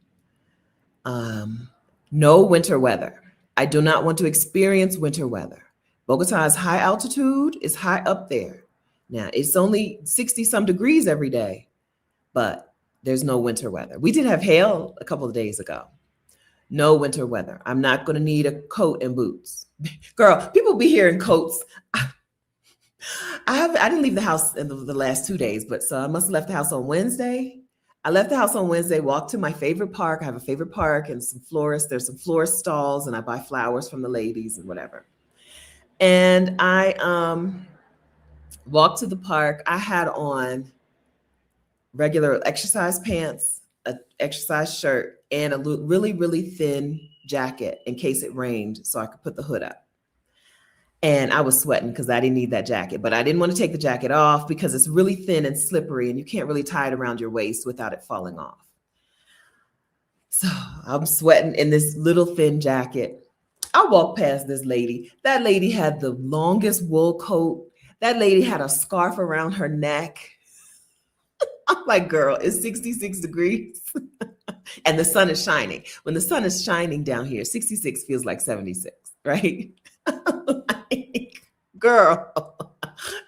No winter weather. I do not want to experience winter weather. Bogota is high altitude, it's high up there. Now, it's only 60 some degrees every day, but there's no winter weather. We did have hail a couple of days ago. No winter weather. I'm not going to need a coat and boots. Girl, people be here in coats. I didn't leave the house in the last 2 days, but so I must have left the house on Wednesday. I left the house on Wednesday, walked to my favorite park. I have a favorite park and some florists. There's some florist stalls and I buy flowers from the ladies and whatever. And I walked to the park. I had on regular exercise pants, an exercise shirt, and a really, really thin jacket in case it rained so I could put the hood up. And I was sweating because I didn't need that jacket, but I didn't want to take the jacket off because it's really thin and slippery and you can't really tie it around your waist without it falling off. So I'm sweating in this little thin jacket. I walked past this lady. That lady had the longest wool coat. That lady had a scarf around her neck. I'm like, girl, it's 66 degrees and the sun is shining. When the sun is shining down here, 66 feels like 76, right? Like, girl,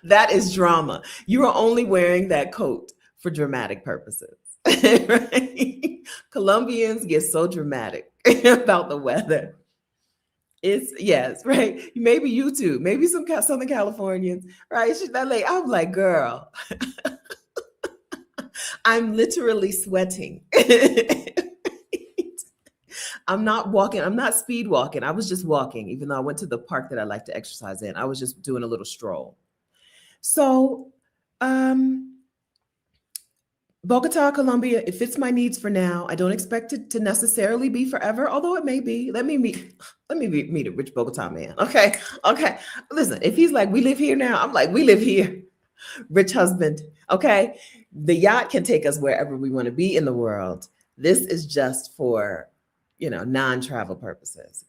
that is drama. You are only wearing that coat for dramatic purposes, right? Colombians get so dramatic about the weather. Yes, right. Maybe you too. Maybe some Southern Californians, right? That lady, I'm like, girl, I'm literally sweating. I'm not walking. I'm not speed walking. I was just walking, even though I went to the park that I like to exercise in. I was just doing a little stroll. So Bogota, Colombia, it fits my needs for now. I don't expect it to necessarily be forever, although it may be. Let me meet a rich Bogota man. Okay. Okay. Listen, if he's like, we live here now, I'm like, we live here. Rich husband. Okay. The yacht can take us wherever we want to be in the world. This is just for, non-travel purposes.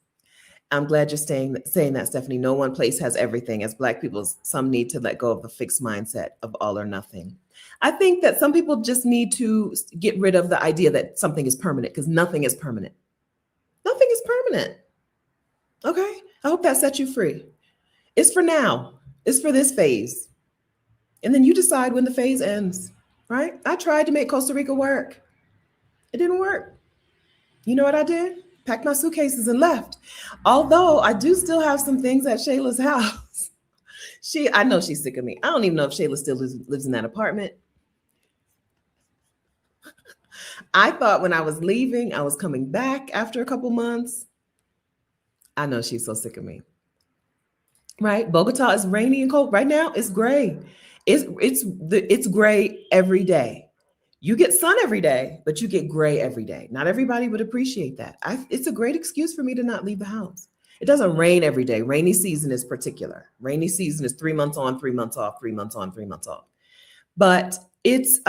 I'm glad you're saying that, Stephanie. No one place has everything. As Black people, some need to let go of the fixed mindset of all or nothing. I think that some people just need to get rid of the idea that something is permanent, because nothing is permanent. Nothing is permanent. Okay? I hope that sets you free. It's for now. It's for this phase. And then you decide when the phase ends, right? I tried to make Costa Rica work. It didn't work. You know what I did? Packed my suitcases and left. Although I do still have some things at Shayla's house. I know she's sick of me. I don't even know if Shayla still lives in that apartment. I thought when I was leaving, I was coming back after a couple months. I know she's so sick of me. Right? Bogota is rainy and cold. Right now, it's gray. It's gray every day. You get sun every day, but you get gray every day. Not everybody would appreciate that. It's a great excuse for me to not leave the house. It doesn't rain every day. Rainy season is particular. Rainy season is 3 months on, 3 months off, 3 months on, 3 months off. But it's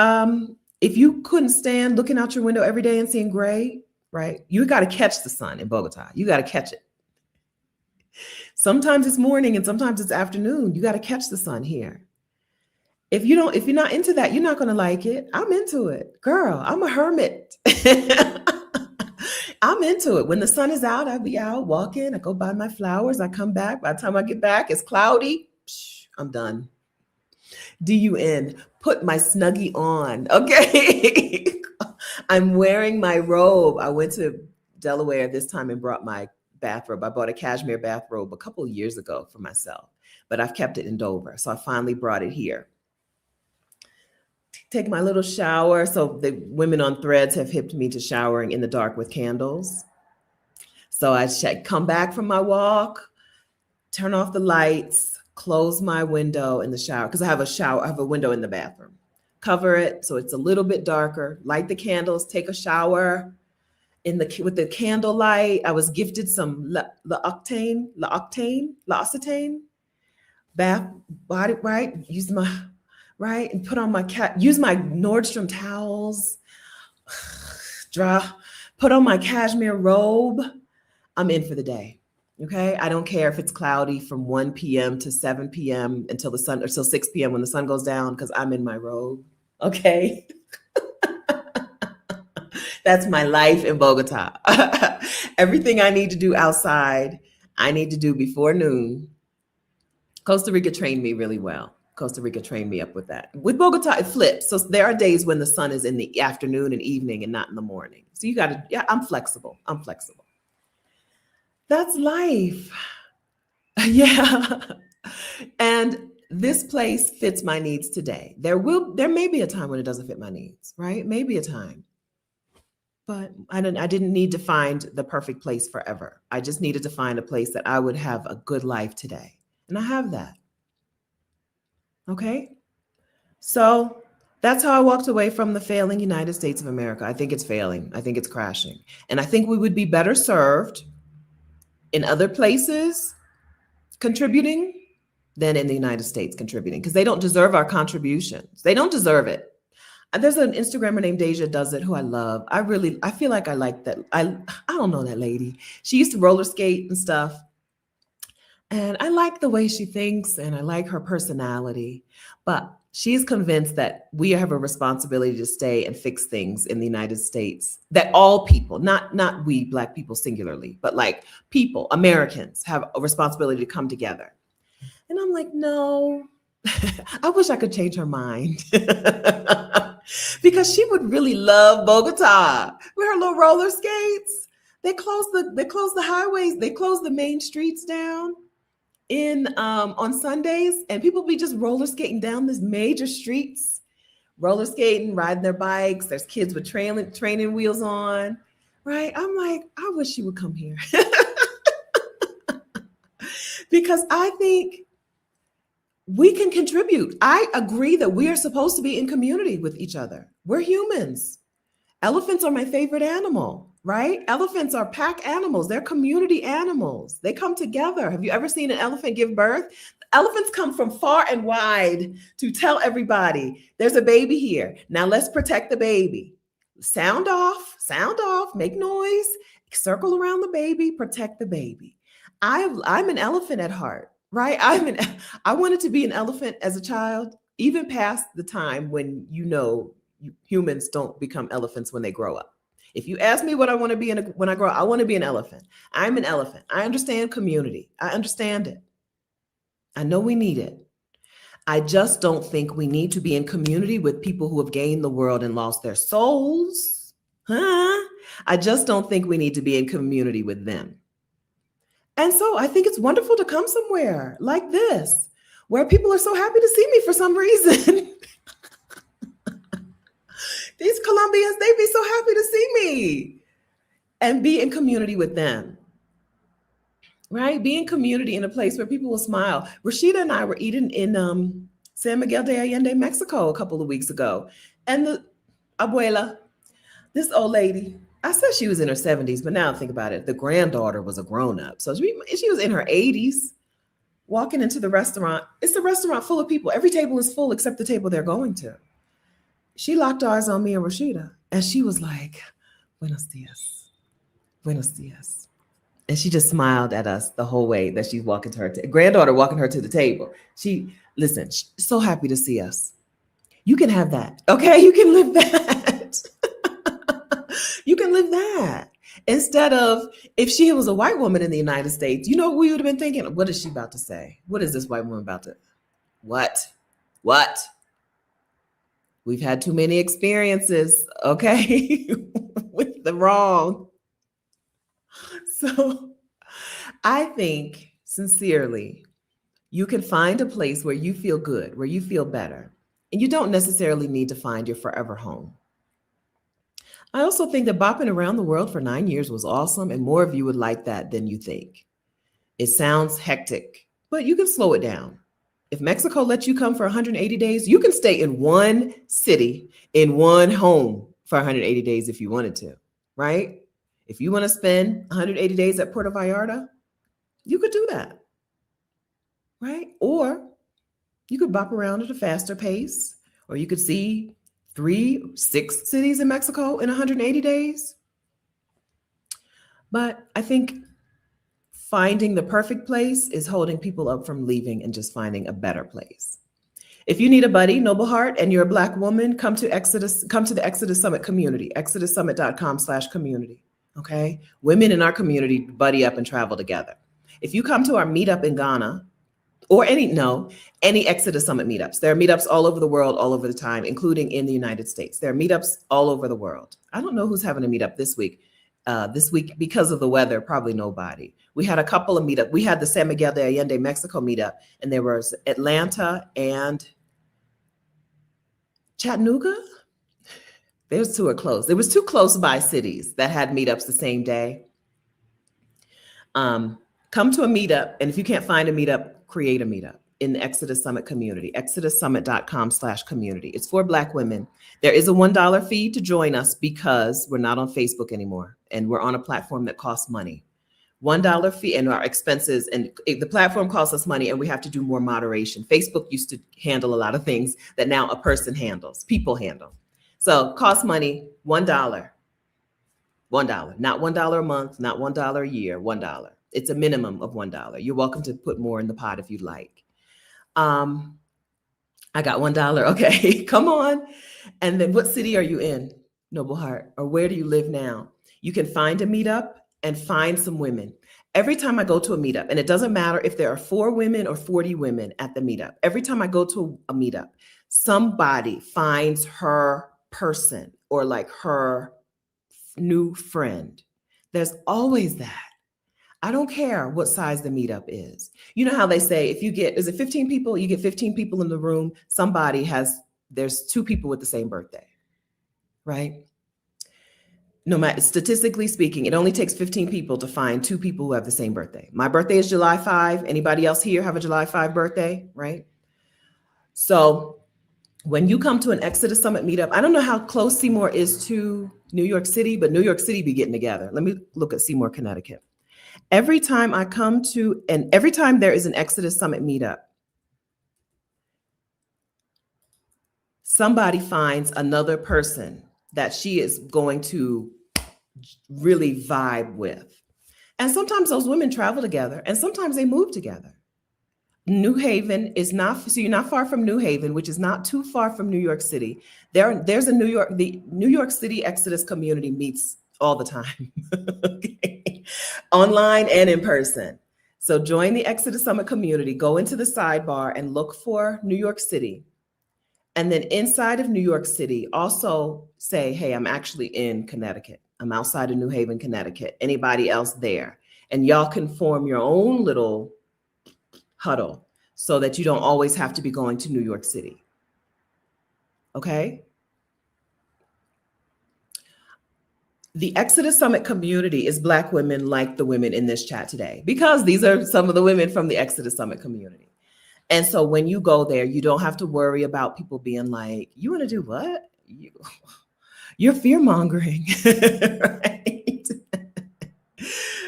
if you couldn't stand looking out your window every day and seeing gray, right? You got to catch the sun in Bogota. You got to catch it. Sometimes it's morning and sometimes it's afternoon. You got to catch the sun here. If you're not into that, you're not going to like it. I'm into it. Girl, I'm a hermit. I'm into it. When the sun is out, I'll be out walking. I go buy my flowers. I come back. By the time I get back, it's cloudy. I'm done. DUN, put my Snuggie on. Okay. I'm wearing my robe. I went to Delaware this time and brought my bathrobe. I bought a cashmere bathrobe a couple of years ago for myself, but I've kept it in Dover. So I finally brought it here. Take my little shower. So the women on Threads have hipped me to showering in the dark with candles. So I come back from my walk, turn off the lights, close my window in the shower, because I have a window in the bathroom. Cover it so it's a little bit darker, light the candles, take a shower with the candlelight. I was gifted some L'Occitane bath body, right? And put on use my Nordstrom towels, put on my cashmere robe. I'm in for the day. Okay. I don't care if it's cloudy from 1 p.m. to 7 p.m. until 6 p.m. when the sun goes down, because I'm in my robe. Okay. That's my life in Bogota. Everything I need to do outside, I need to do before noon. Costa Rica trained me really well. Costa Rica trained me up with that. With Bogota, it flips. So there are days when the sun is in the afternoon and evening and not in the morning. So I'm flexible. That's life. Yeah. And this place fits my needs today. There may be a time when it doesn't fit my needs, right? Maybe a time. But I didn't need to find the perfect place forever. I just needed to find a place that I would have a good life today. And I have that. Okay? So that's how I walked away from the failing United States of America. I think it's failing. I think it's crashing. And I think we would be better served in other places contributing than in the United States contributing, because they don't deserve our contributions. They don't deserve it. There's an Instagrammer named Deja Does It who I love. I feel like I like that. I don't know that lady. She used to roller skate and stuff. And I like the way she thinks and I like her personality, but she's convinced that we have a responsibility to stay and fix things in the United States, that all people, not we Black people singularly, but like people, Americans have a responsibility to come together. And I'm like, no, I wish I could change her mind. Because she would really love Bogota with her little roller skates. They close the highways, they close the main streets down on Sundays, and people be just roller skating down these major streets, roller skating, riding their bikes. There's kids with training wheels on, right? I'm like, I wish she would come here. Because I think we can contribute. I agree that we are supposed to be in community with each other. We're humans. Elephants are my favorite animal, right? Elephants are pack animals. They're community animals. They come together. Have you ever seen an elephant give birth? Elephants come from far and wide to tell everybody there's a baby here. Now let's protect the baby. Sound off, make noise, circle around the baby, protect the baby. I'm an elephant at heart, right? I wanted to be an elephant as a child, even past the time when humans don't become elephants when they grow up. If you ask me what I want to be when I grow up, I want to be an elephant. I'm an elephant. I understand community. I understand it. I know we need it. I just don't think we need to be in community with people who have gained the world and lost their souls. I just don't think we need to be in community with them. And so I think it's wonderful to come somewhere like this, where people are so happy to see me for some reason. These Colombians, they be so happy to see me and be in community with them. Right? Be in community in a place where people will smile. Rashida and I were eating in San Miguel de Allende, Mexico a couple of weeks ago. And the abuela, this old lady, I said she was in her 70s, but now I think about it, the granddaughter was a grown-up. So she was in her 80s, walking into the restaurant. It's a restaurant full of people. Every table is full except the table they're going to. She locked eyes on me and Rashida, and she was like, "Buenos dias, buenos dias." And she just smiled at us the whole way that she's walking to her granddaughter, walking her to the table. She's so happy to see us. You can have that. Okay. You can live that. You can live that. Instead of, if she was a white woman in the United States, we would have been thinking, what is she about to say? What is this white woman about to, what? We've had too many experiences, okay, with the wrong. So I think, sincerely, you can find a place where you feel good, where you feel better, and you don't necessarily need to find your forever home. I also think that bopping around the world for 9 years was awesome, and more of you would like that than you think. It sounds hectic, but you can slow it down. If Mexico lets you come for 180 days, you can stay in one city, in one home for 180 days if you wanted to, right? If you want to spend 180 days at Puerto Vallarta, you could do that, right? Or you could bop around at a faster pace, or you could see 6 cities in Mexico in 180 days. But I think finding the perfect place is holding people up from leaving and just finding a better place. If you need a buddy, Noble Heart, and you're a Black woman, come to the Exodus Summit community, exodussummit.com/community. Okay. Women in our community buddy up and travel together. If you come to our meetup in Ghana, or any Exodus Summit meetups, there are meetups all over the world, all over the time, including in the United States. There are meetups all over the world. I don't know who's having a meetup this week. Because of the weather, probably nobody. We had a couple of meetups. We had the San Miguel de Allende, Mexico meetup, and there was Atlanta and Chattanooga. Those two are close. There was 2 close by cities that had meetups the same day. Come to a meetup, and if you can't find a meetup, create a meetup in the Exodus Summit community, exodussummit.com/community. It's for Black women. There is a $1 fee to join us because we're not on Facebook anymore, and we're on a platform that costs money. $1 fee, and our expenses, and the platform costs us money, and we have to do more moderation. Facebook used to handle a lot of things that now a person handles, people handle. So cost money, $1. $1, not $1 a month, not $1 a year, $1. It's a minimum of $1. You're welcome to put more in the pot if you'd like. I got $1. Okay, come on. And then what city are you in, Noble Heart? Or where do you live now? You can find a meetup and find some women. Every time I go to a meetup, and it doesn't matter if there are 4 women or 40 women at the meetup, every time I go to a meetup, somebody finds her person or like her new friend. There's always that. I don't care what size the meetup is. You know how they say, is it 15 people? You get 15 people in the room. There's 2 people with the same birthday, right? No matter, statistically speaking, it only takes 15 people to find 2 people who have the same birthday. My birthday is July 5. Anybody else here have a July 5 birthday, right? So when you come to an Exodus Summit meetup, I don't know how close Seymour is to New York City, but New York City be getting together. Let me look at Seymour, Connecticut. Every time I come to, and every time there is an Exodus Summit meetup, somebody finds another person that she is going to really vibe with. And sometimes those women travel together and sometimes they move together. New Haven is not, so you're not far from New Haven, which is not too far from New York City. There's a the New York City Exodus community meets all the time, okay? Online and in person. So join the Exodus Summit community, go into the sidebar and look for New York City. And then inside of New York City, also say, hey, I'm actually in Connecticut. I'm outside of New Haven, Connecticut. Anybody else there? And y'all can form your own little huddle so that you don't always have to be going to New York City. Okay? The Exodus Summit community is Black women like the women in this chat today, because these are some of the women from the Exodus Summit community. And so when you go there, you don't have to worry about people being like, you want to do what? You're fear mongering, right?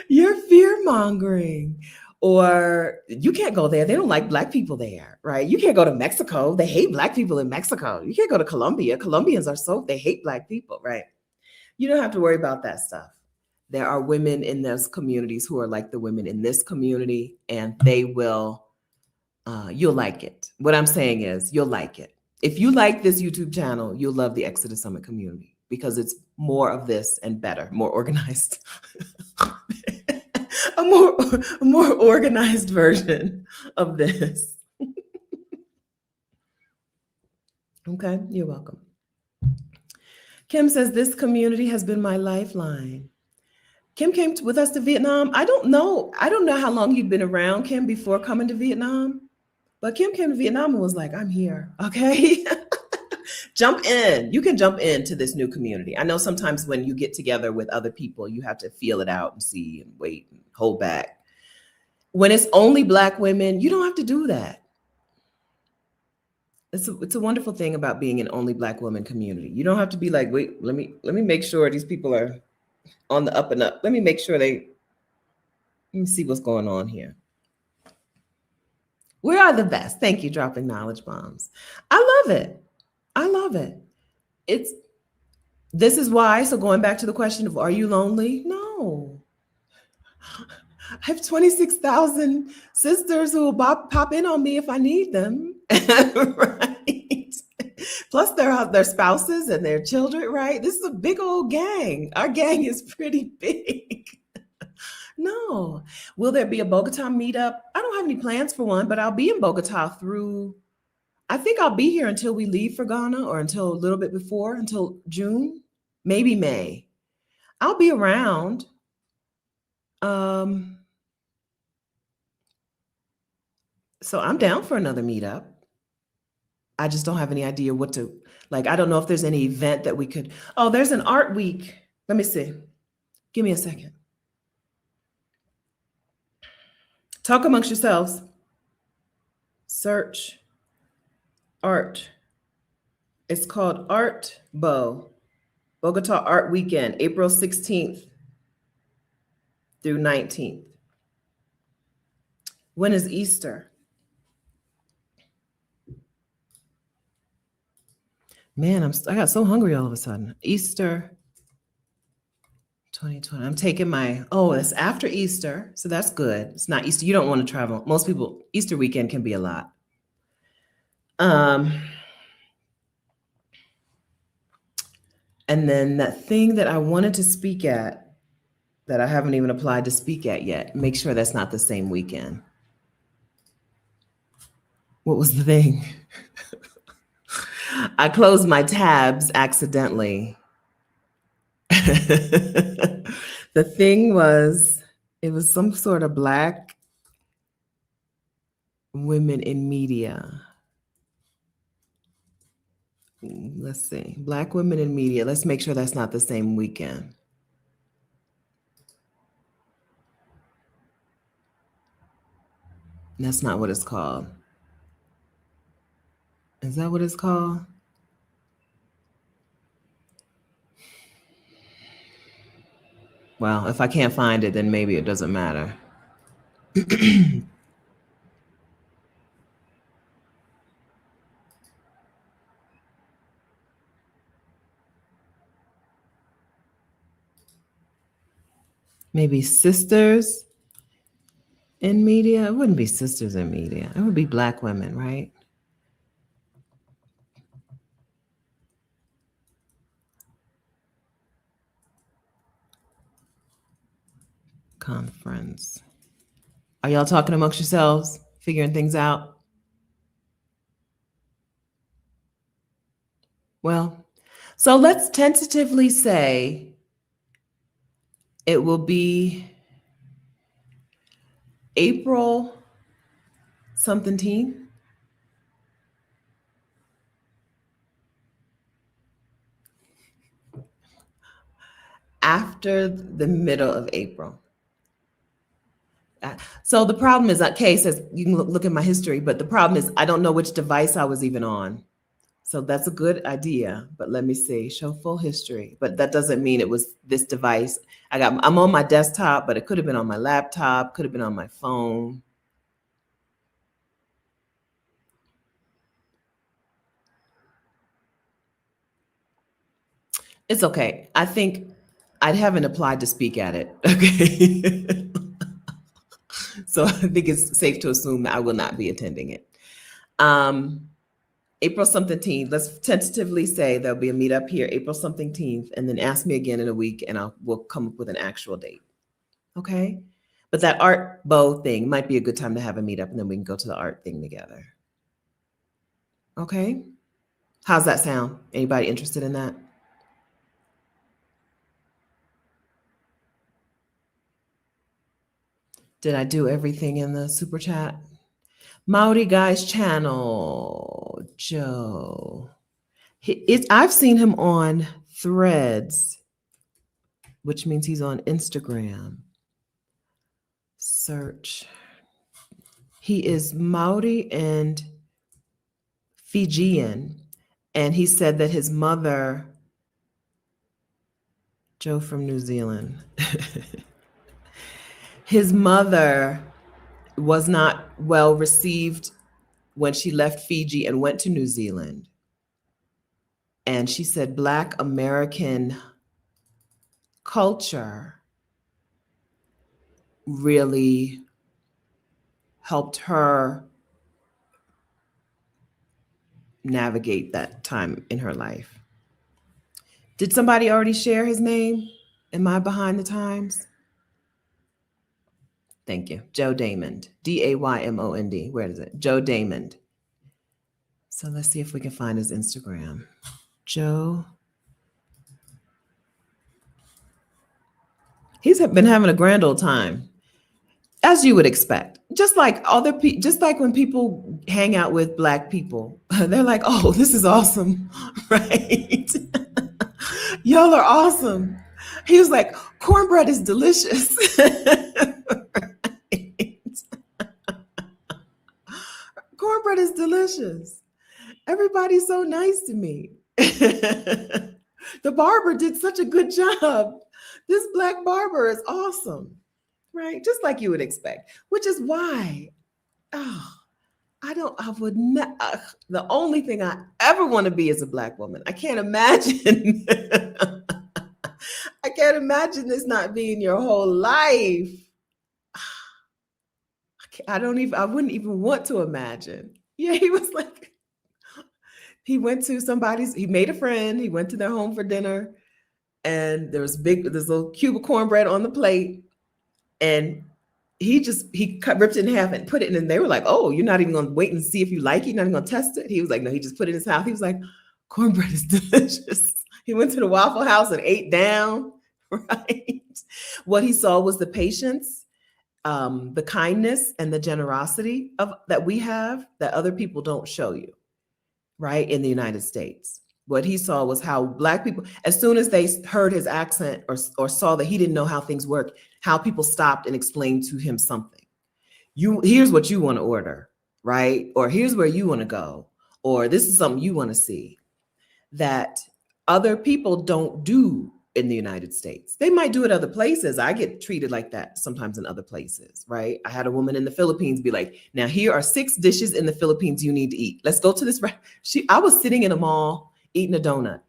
You're fear mongering. Or you can't go there. They don't like Black people there, right? You can't go to Mexico. They hate Black people in Mexico. You can't go to Colombia. Colombians they hate Black people, right? You don't have to worry about that stuff. There are women in those communities who are like the women in this community, and they will, you'll like it. What I'm saying is you'll like it. If you like this YouTube channel, you'll love the Exodus Summit community because it's more of this and better, more organized. a more organized version of this. Okay, you're welcome. Kim says, this community has been my lifeline. Kim came with us to Vietnam. I don't know how long you'd been around, Kim, before coming to Vietnam. But Kim came to Vietnam and was like, I'm here, okay? Jump in. You can jump into this new community. I know sometimes when you get together with other people, you have to feel it out and see and wait and hold back. When it's only Black women, you don't have to do that. It's a wonderful thing about being an only Black woman community. You don't have to be like, wait, let me make sure these people are on the up and up. Let me make sure let me see what's going on here. We are the best. Thank you, dropping knowledge bombs. I love it. I love it. This is why, so going back to the question of, are you lonely? No. I have 26,000 sisters who will pop in on me if I need them, right? Plus their spouses and their children, right? This is a big old gang. Our gang is pretty big. No. Will there be a Bogotá meetup? I don't have any plans for one, but I'll be in Bogotá I think I'll be here until we leave for Ghana, or until a little bit before, until June, maybe May. I'll be around. So I'm down for another meetup. I just don't have any idea what to, like, I don't know if there's any event that we could, oh, there's an art week. Let me see. Give me a second. Talk amongst yourselves. Search art. It's called Art Bogotá Art Weekend, April 16th through 19th. When is Easter? Man, I got so hungry all of a sudden. Easter 2020. I'm taking it's after Easter, so that's good. It's not Easter. You don't want to travel. Most people, Easter weekend can be a lot. And then that thing that I wanted to speak at that I haven't even applied to speak at yet, make sure that's not the same weekend. What was the thing? I closed my tabs accidentally. The thing was, it was some sort of Black women in media. Let's see, Black women in media. Let's make sure that's not the same weekend. That's not what it's called. Is that what it's called? Well, if I can't find it, then maybe it doesn't matter. Maybe sisters in media. It wouldn't be sisters in media. It would be Black women, right? Conference. Are y'all talking amongst yourselves, figuring things out? Well, so let's tentatively say it will be April something teen. After the middle of April. So the problem is that Kay says you can look at my history, but the problem is I don't know which device I was even on. So that's a good idea, but let me see. Show full history, but that doesn't mean it was this device. I'm on my desktop, but it could have been on my laptop, could have been on my phone. It's okay. I think I haven't applied to speak at it. Okay. So I think it's safe to assume that I will not be attending it. April something teen. Let's tentatively say there'll be a meetup here, April something teen, and then ask me again in a week, and we'll come up with an actual date. Okay. But that art bow thing might be a good time to have a meetup, and then we can go to the art thing together. Okay. How's that sound? Anybody interested in that? Did I do everything in the super chat? Maori Guy's channel, Joe. I've seen him on Threads, which means he's on Instagram. Search. He is Maori and Fijian, and he said that his mother, Joe from New Zealand, his mother was not well received when she left Fiji and went to New Zealand. And she said Black American culture really helped her navigate that time in her life. Did somebody already share his name? Am I behind the times? Thank you. Joe Daymond, Daymond. Where is it? Joe Daymond. So let's see if we can find his Instagram. Joe. He's been having a grand old time, as you would expect. Just like other people, just like when people hang out with Black people, they're like, "Oh, this is awesome," right? Y'all are awesome. He was like, "Cornbread is delicious." Cornbread is delicious. Everybody's so nice to me. The barber did such a good job. This Black barber is awesome, right? Just like you would expect, which is why, the only thing I ever want to be is a Black woman. I can't imagine. I can't imagine this not being your whole life. I wouldn't even want to imagine. Yeah, he was like, he went to he made a friend, he went to their home for dinner, and there was this little cube of cornbread on the plate, and he ripped it in half and put it in, and they were like, "Oh, you're not even gonna wait and see if you like it? You're not even gonna test it?" He was like, "No," he just put it in his mouth. He was like, "Cornbread is delicious." He went to the Waffle House and ate down, right? What he saw was the patience, the kindness, and the generosity that we have that other people don't show you, right? In the United States. What he saw was how Black people, as soon as they heard his accent or saw that he didn't know how things work, how people stopped and explained to him something. Here's what you want to order, right? Or here's where you want to go. or this is something you want to see that other people don't do in the United States. They might do it other places. I get treated like that sometimes in other places, right? I had a woman in the Philippines be like, now here are 6 dishes in the Philippines you need to eat. Let's go to this. I was sitting in a mall eating a donut.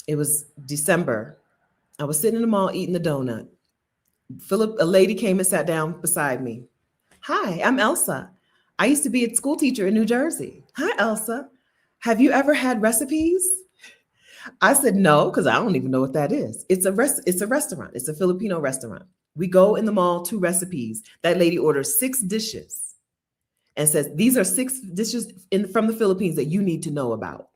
It was December. I was sitting in the mall eating a donut. A lady came and sat down beside me. Hi, I'm Elsa. I used to be a school teacher in New Jersey. Hi, Elsa. Have you ever had recipes? I said no, because I don't even know what that is. It's a restaurant. It's a Filipino restaurant. We go in the mall, 2 recipes. That lady orders 6 dishes and says, these are 6 dishes from the Philippines that you need to know about.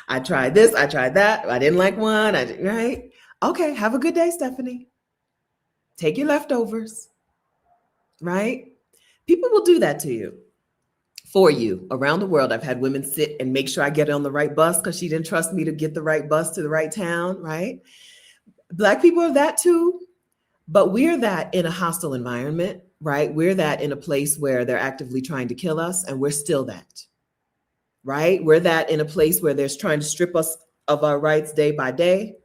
I tried this, I tried that. I didn't like one, right? Okay, have a good day, Stephanie. Take your leftovers, right? People will do that to you. For you around the world. I've had women sit and make sure I get on the right bus because she didn't trust me to get the right bus to the right town, right? Black people are that too, but we're that in a hostile environment, right? We're that in a place where they're actively trying to kill us, and we're still that, right? We're that in a place where they're trying to strip us of our rights day by day.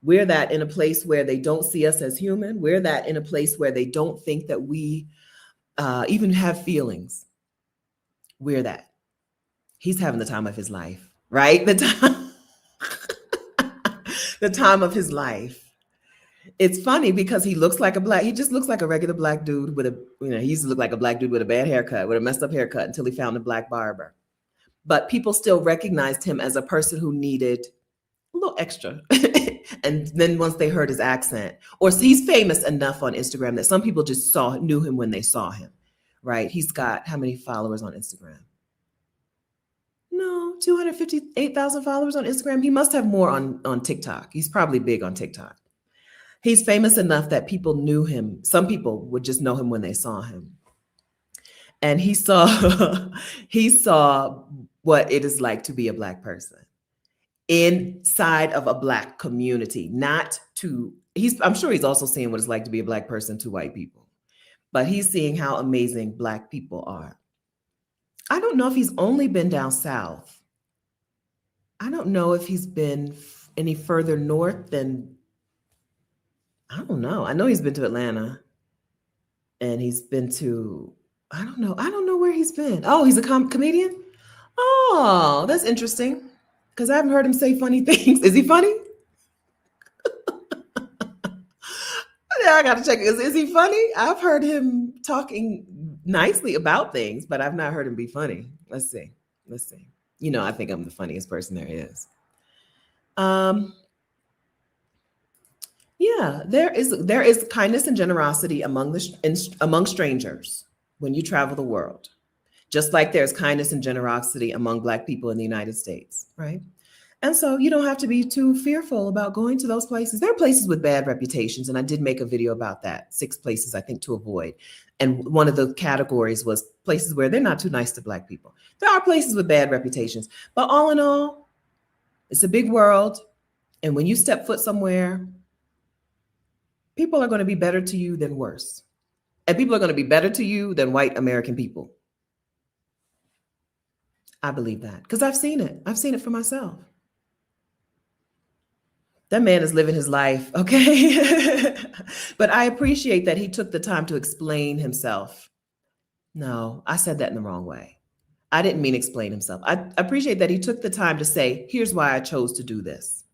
We're that in a place where they don't see us as human. We're that in a place where they don't think that we even have feelings. We're that. He's having the time of his life, right? The time of his life. It's funny because he just looks like a regular black dude he used to look like a black dude with a bad haircut, with a messed up haircut until he found a black barber. But people still recognized him as a person who needed a little extra. And then once they heard his accent, or he's famous enough on Instagram that some people just knew him when they saw him, right? He's got how many followers on Instagram? No, 258,000 followers on Instagram. He must have more on TikTok. He's probably big on TikTok. He's famous enough that people knew him. Some people would just know him when they saw him. And he saw what it is like to be a Black person inside of a Black community. I'm sure he's also seeing what it's like to be a Black person to white people, but he's seeing how amazing Black people are. I don't know if he's only been down south. I don't know if he's been any further north than, I don't know. I know he's been to Atlanta, and he's been to, I don't know where he's been. Oh, he's a comedian? Oh, that's interesting, because I haven't heard him say funny things. Is he funny? Yeah, I got to check. Is he funny? I've heard him talking nicely about things, but I've not heard him be funny. Let's see. I think I'm the funniest person there is. Yeah, there is kindness and generosity among strangers when you travel the world, just like there's kindness and generosity among Black people in the United States, right? And so you don't have to be too fearful about going to those places. There are places with bad reputations, and I did make a video about that, 6 places I think to avoid. And one of the categories was places where they're not too nice to Black people. There are places with bad reputations, but all in all, it's a big world. And when you step foot somewhere, people are going to be better to you than worse. And people are going to be better to you than white American people. I believe that because I've seen it. I've seen it for myself. That man is living his life, okay? But I appreciate that he took the time to explain himself. No, I said that in the wrong way. I didn't mean explain himself. I appreciate that he took the time to say, here's why I chose to do this.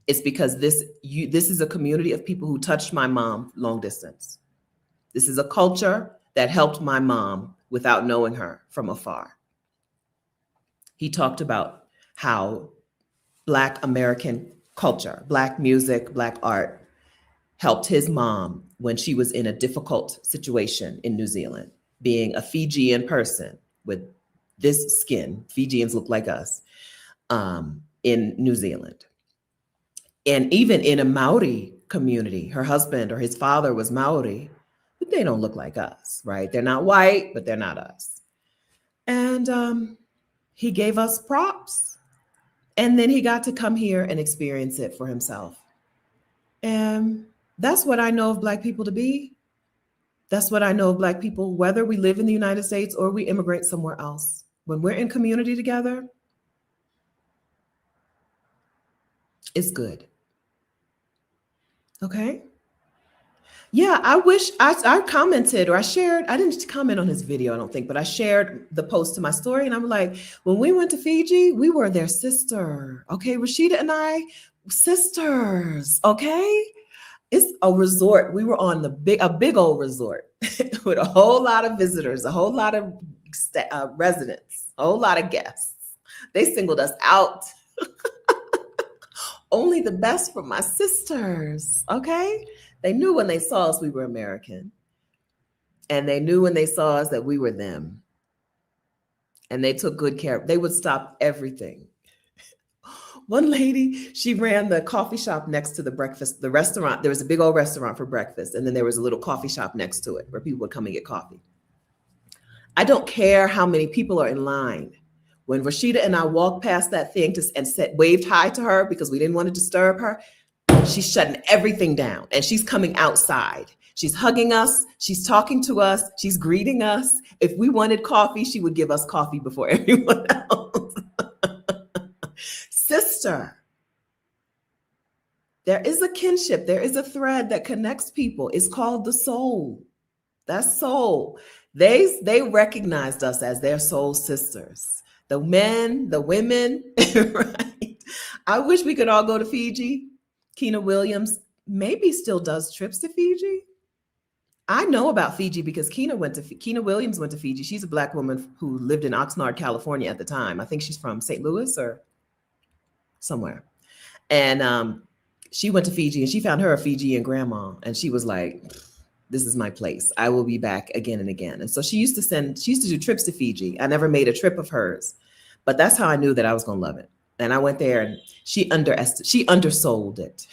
It's because this is a community of people who touched my mom long distance. This is a culture that helped my mom without knowing her from afar. He talked about how Black American culture, Black music, Black art helped his mom when she was in a difficult situation in New Zealand, being a Fijian person with this skin. Fijians look like us in New Zealand. And even in a Maori community, her husband or his father was Maori, but they don't look like us, right? They're not white, but they're not us. And he gave us props. And then he got to come here and experience it for himself. And that's what I know of Black people to be. That's what I know of Black people, whether we live in the United States or we immigrate somewhere else. When we're in community together, it's good. Okay. Yeah, I wish I commented or I shared. I didn't comment on his video, I don't think, but I shared the post to my story. And I'm like, when we went to Fiji, we were their sister. Okay. Rashida and I, sisters. Okay. It's a resort. We were on a big old resort with a whole lot of visitors, a whole lot of residents, a whole lot of guests. They singled us out. Only the best for my sisters. Okay. They knew when they saw us, we were American. And they knew when they saw us that we were them. And they took good care. They would stop everything. One lady, she ran the coffee shop next to the restaurant. There was a big old restaurant for breakfast. And then there was a little coffee shop next to it where people would come and get coffee. I don't care how many people are in line. When Rashida and I walked past that thing and waved hi to her because we didn't want to disturb her, she's shutting everything down and she's coming outside. She's hugging us. She's talking to us. She's greeting us. If we wanted coffee, she would give us coffee before everyone else. Sister. There is a kinship. There is a thread that connects people. It's called the soul. That's soul. They recognized us as their soul sisters. The men, the women, right? I wish we could all go to Fiji. Keena Williams maybe still does trips to Fiji. I know about Fiji because Keena Williams went to Fiji. She's a Black woman who lived in Oxnard, California at the time. I think she's from St. Louis or somewhere. And she went to Fiji and she found her a Fijian grandma. And she was like, this is my place. I will be back again and again. And so she used to do trips to Fiji. I never made a trip of hers, but that's how I knew that I was going to love it. And I went there and she undersold it.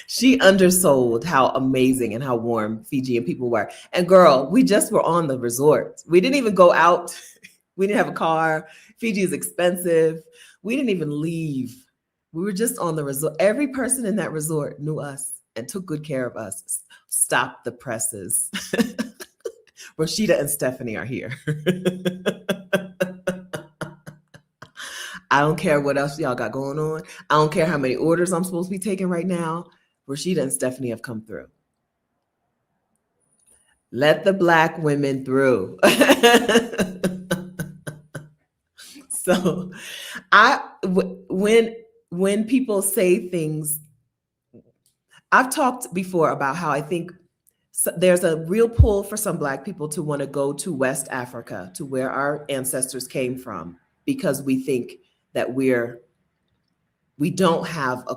She undersold how amazing and how warm Fijian people were. And girl, we just were on the resort. We didn't even go out. We didn't have a car. Fiji is expensive. We didn't even leave. We were just on the resort. Every person in that resort knew us and took good care of us. Stop the presses. Rashida and Stephanie are here. I don't care what else y'all got going on. I don't care how many orders I'm supposed to be taking right now. Rashida and Stephanie have come through. Let the Black women through. So when people say things, I've talked before about how I think there's a real pull for some Black people to want to go to West Africa, to where our ancestors came from, because we think that we don't have a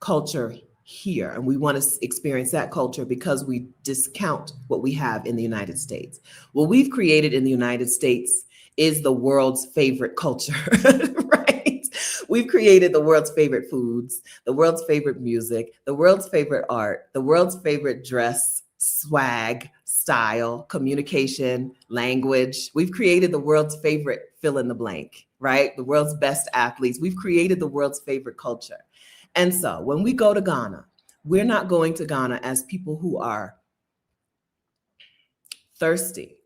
culture here and we want to experience that culture because we discount what we have in the United States. What we've created in the United States is the world's favorite culture, right? We've created the world's favorite foods, the world's favorite music, the world's favorite art, the world's favorite dress, swag, style, communication, language. We've created the world's favorite fill in the blank, right? The world's best athletes. We've created the world's favorite culture. And so when we go to Ghana, we're not going to Ghana as people who are thirsty.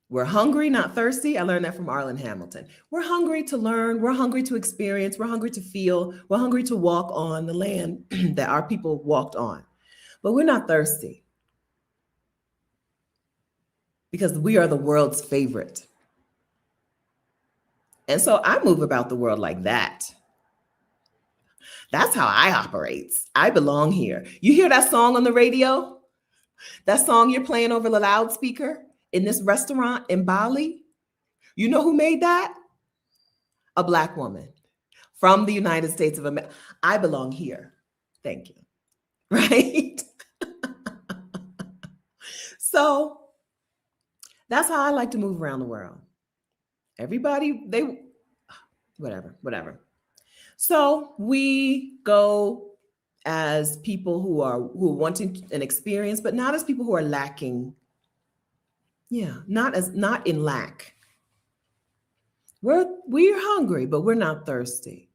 We're hungry, not thirsty. I learned that from Arlen Hamilton. We're hungry to learn. We're hungry to experience. We're hungry to feel. We're hungry to walk on the land that our people walked on. But we're not thirsty because we are the world's favorite. And so I move about the world like that. That's how I operate. I belong here. You hear that song on the radio? That song you're playing over the loudspeaker in this restaurant in Bali? You know who made that? A Black woman from the United States of America. I belong here. Thank you. Right? So that's how I like to move around the world. Everybody, whatever. So we go as people who are wanting an experience, but not as people who are lacking. Yeah, not in lack. We're hungry, but we're not thirsty.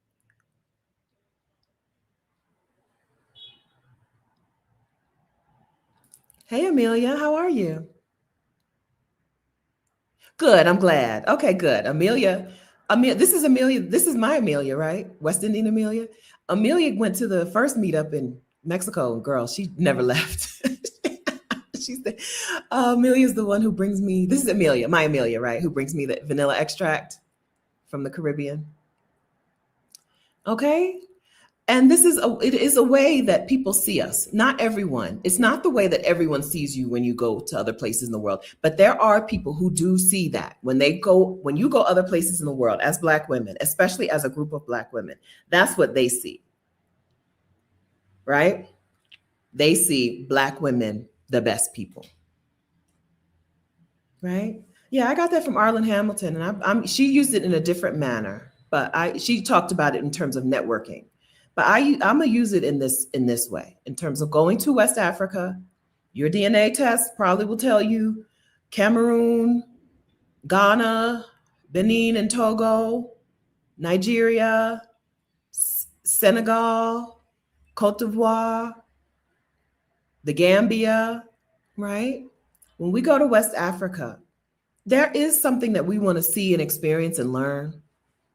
Hey, Amelia, how are you? Good, I'm glad. Okay, good. Amelia, this is Amelia. This is my Amelia, right? West Indian Amelia. Amelia went to the first meetup in Mexico, and girl, she never left. She's the Amelia's the one who brings me. This is Amelia, my Amelia, right? Who brings me the vanilla extract from the Caribbean. Okay, and it is a way that people see us. Not everyone. It's not the way that everyone sees you when you go to other places in the world, but there are people who do see that when you go other places in the world as Black women, especially as a group of Black women. That's what they see, right? They see Black women the best people, right? Yeah, I got that from Arlen Hamilton, and she used it in a different manner, but she talked about it in terms of networking. But I'm gonna use it in this way, in terms of going to West Africa. Your DNA test probably will tell you Cameroon, Ghana, Benin and Togo, Nigeria, Senegal, Cote d'Ivoire, the Gambia, right? When we go to West Africa, there is something that we want to see and experience and learn.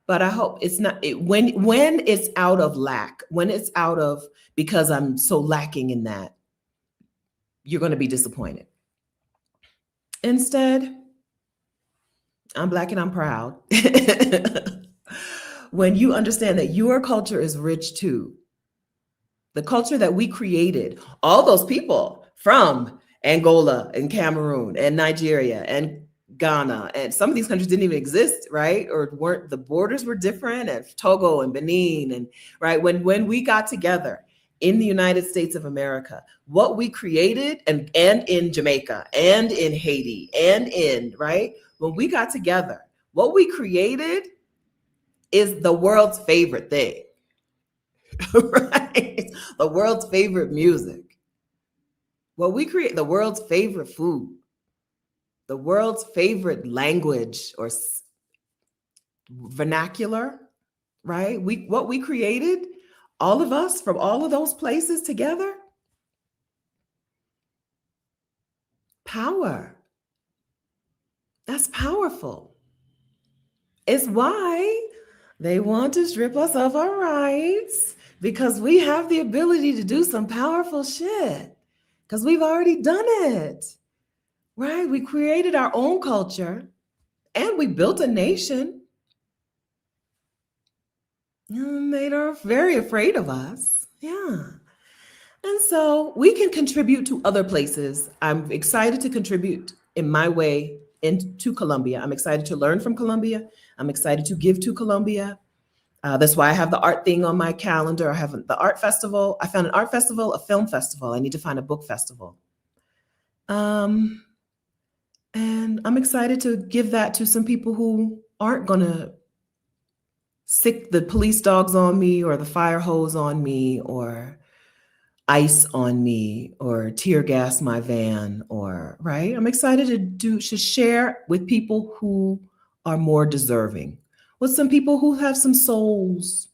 But I hope it's not when it's out of lack, when it's out of because I'm so lacking in that, you're going to be disappointed. Instead, I'm Black and I'm proud. When you understand that your culture is rich too, the culture that we created, all those people from Angola and Cameroon and Nigeria and Ghana, and some of these countries didn't even exist, right? Or weren't, the borders were different, and Togo and Benin, and right when we got together in the United States of America, what we created, and in Jamaica and in Haiti and in right when we got together, what we created is the world's favorite thing. Right? The world's favorite music. What we create, the world's favorite food, the world's favorite language or vernacular, right? What we created, all of us from all of those places together, power. That's powerful. It's why they want to strip us of our rights, because we have the ability to do some powerful shit because we've already done it. Right? We created our own culture and we built a nation. And they are very afraid of us. Yeah. And so we can contribute to other places. I'm excited to contribute in my way into Colombia. I'm excited to learn from Colombia. I'm excited to give to Colombia. That's why I have the art thing on my calendar. I have the art festival. I found an art festival, a film festival. I need to find a book festival. And I'm excited to give that to some people who aren't going to sick the police dogs on me or the fire hose on me or ice on me or tear gas my van or right. I'm excited to share with people who are more deserving, with some people who have some souls,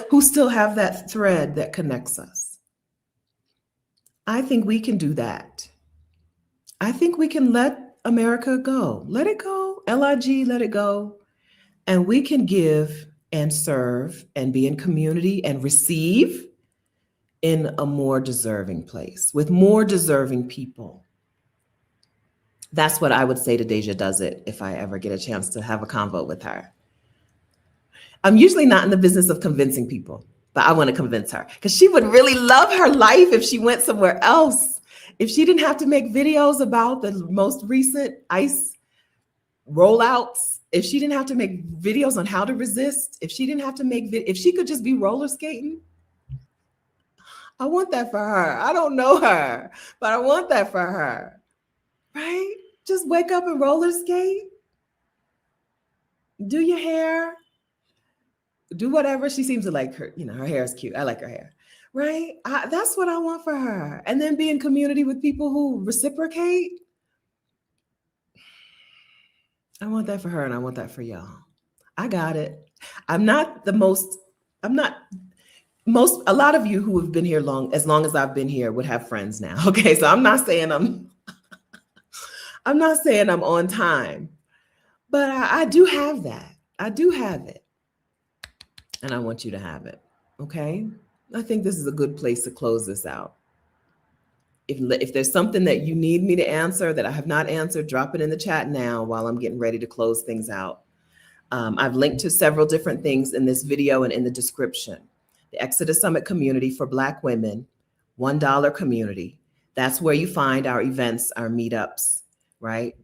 who still have that thread that connects us. I think we can do that. I think we can let America go. Let it go. LIG, let it go. And we can give and serve and be in community and receive in a more deserving place with more deserving people. That's what I would say to Deja Does It if I ever get a chance to have a convo with her. I'm usually not in the business of convincing people, but I want to convince her because she would really love her life if she went somewhere else. If she didn't have to make videos about the most recent ICE rollouts, if she didn't have to make videos on how to resist, if she didn't have to if she could just be roller skating, I want that for her. I don't know her, but I want that for her, right? Just wake up and roller skate, do your hair, do whatever. She seems to like her, her hair is cute. I like her hair, right? That's what I want for her. And then be in community with people who reciprocate. I want that for her and I want that for y'all. I got it. I'm not a lot of you who have been here as long as I've been here would have friends now. Okay, so I'm not saying I'm on time, but I do have that. I do have it, and I want you to have it. Okay, I think this is a good place to close this out. If there's something that you need me to answer that I have not answered, drop it in the chat now while I'm getting ready to close things out. I've linked to several different things in this video and in the description. The Exodus Summit community for Black women, $1 community. That's where you find our events, our meetups, right?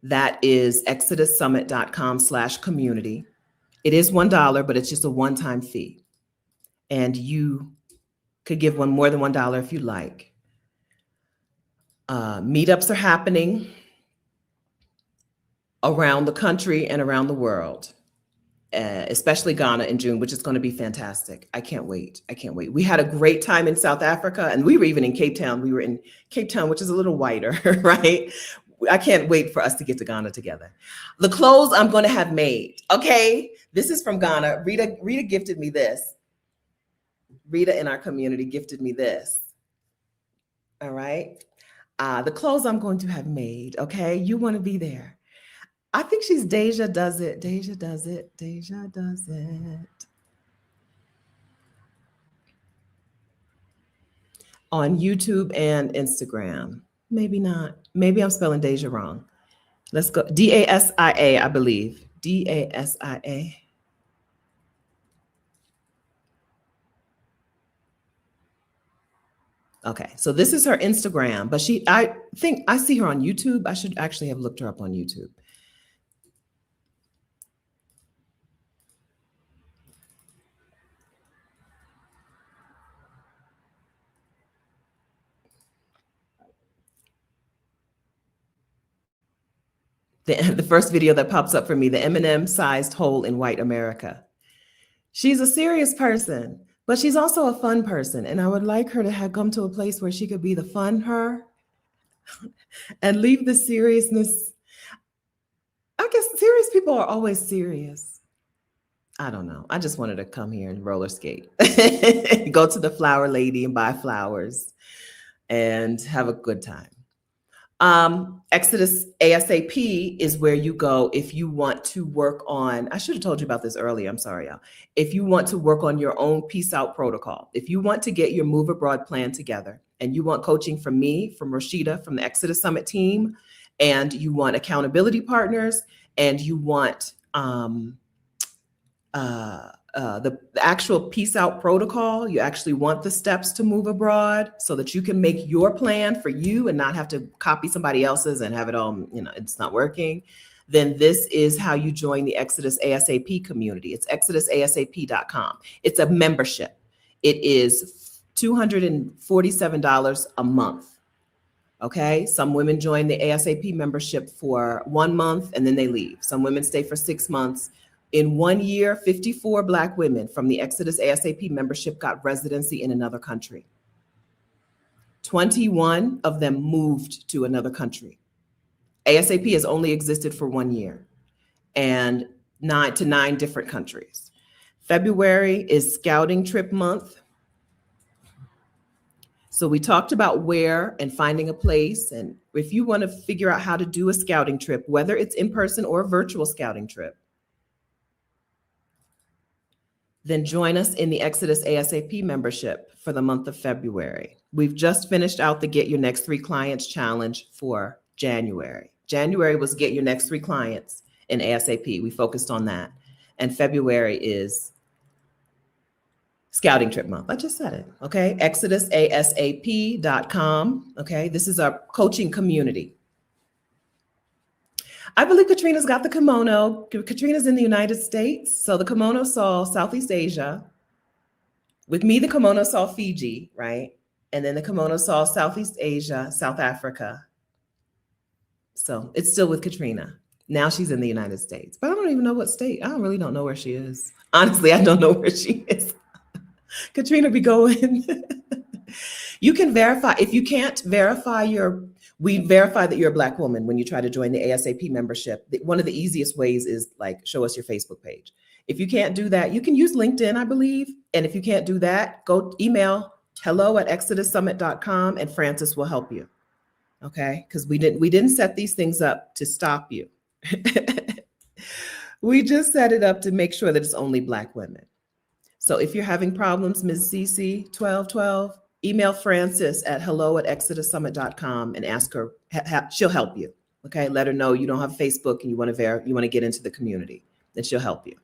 That is exodussummit.com/community. It is $1, but it's just a one-time fee. And you could give more than $1 if you like. Meetups are happening around the country and around the world, especially Ghana in June, which is going to be fantastic. I can't wait. I can't wait. We had a great time in South Africa, and we were even in Cape Town. We were in Cape Town, which is a little whiter, right? I can't wait for us to get to Ghana together. The clothes I'm going to have made. Okay. This is from Ghana. Rita gifted me this. Rita in our community gifted me this. All right. The clothes I'm going to have made. Okay. You want to be there. I think she's Deja Does It. Deja Does It. Deja Does It. On YouTube and Instagram. Maybe not. Maybe I'm spelling Deja wrong. Let's go. D-A-S-I-A, I believe. D-A-S-I-A. Okay, so this is her Instagram, but I think I see her on YouTube. I should actually have looked her up on YouTube. The first video that pops up for me, the M&M-sized hole in white America. She's a serious person, but she's also a fun person. And I would like her to have come to a place where she could be the fun her and leave the seriousness. I guess serious people are always serious. I don't know. I just wanted to come here and roller skate, go to the flower lady and buy flowers and have a good time. Exodus ASAP is where you go if you want to work on, I should have told you about this earlier. I'm sorry, y'all. If you want to work on your own peace out protocol, if you want to get your move abroad plan together and you want coaching from me, from Rashida, from the Exodus Summit team, and you want accountability partners, and you want the actual peace out protocol, you actually want the steps to move abroad so that you can make your plan for you and not have to copy somebody else's and have it all, it's not working, then this is how you join the Exodus ASAP community. It's exodusasap.com. It's a membership. It is $247 a month. Okay, some women join the ASAP membership for 1 month and then they leave. Some women stay for 6 months. In 1 year, 54 Black women from the Exodus ASAP membership got residency in another country. 21 of them moved to another country. ASAP has only existed for 1 year and 9 different countries. February is scouting trip month. So we talked about where and finding a place. And if you want to figure out how to do a scouting trip, whether it's in person or a virtual scouting trip, then join us in the Exodus ASAP membership for the month of February. We've just finished out the Get Your Next 3 Clients challenge for January. January was Get Your Next 3 Clients in ASAP. We focused on that. And February is Scouting Trip Month. I just said it, okay? exodusasap.com, okay? This is our coaching community. I believe Katrina's got the kimono. Katrina's in the United States. So the kimono saw Southeast Asia. With me, the kimono saw Fiji, right? And then the kimono saw Southeast Asia, South Africa. So it's still with Katrina. Now she's in the United States, but I don't even know what state. I really don't know where she is. Honestly, I don't know where she is. Katrina be going. You can verify. If you can't verify we verify that you're a Black woman when you try to join the ASAP membership. One of the easiest ways is show us your Facebook page. If you can't do that, you can use LinkedIn, I believe. And if you can't do that, go email hello@exodussummit.com and Francis will help you. Okay? Because we didn't set these things up to stop you. We just set it up to make sure that it's only Black women. So if you're having problems, Ms. CC 1212, email Francis at hello@exodussummit.com and ask her, she'll help you. Okay, let her know you don't have Facebook and you want to get into the community, then she'll help you.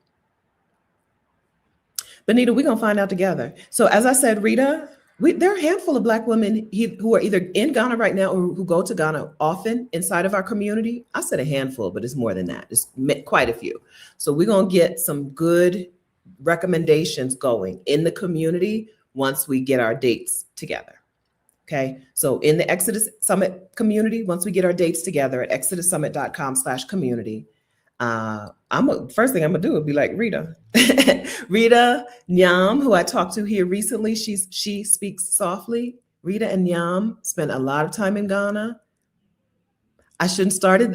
Benita, we're gonna find out together. So as I said, Rita, there are a handful of Black women who are either in Ghana right now or who go to Ghana often inside of our community. I said a handful, but it's more than that. It's quite a few. So we're gonna get some good recommendations going in the community once we get our dates together. Okay, so in the Exodus Summit community, once we get our dates together at exodussummit.com/community, first thing I'm gonna do would be like Rita. Rita Nyam, who I talked to here recently, she speaks softly. Rita and Nyam spent a lot of time in Ghana. I shouldn't have started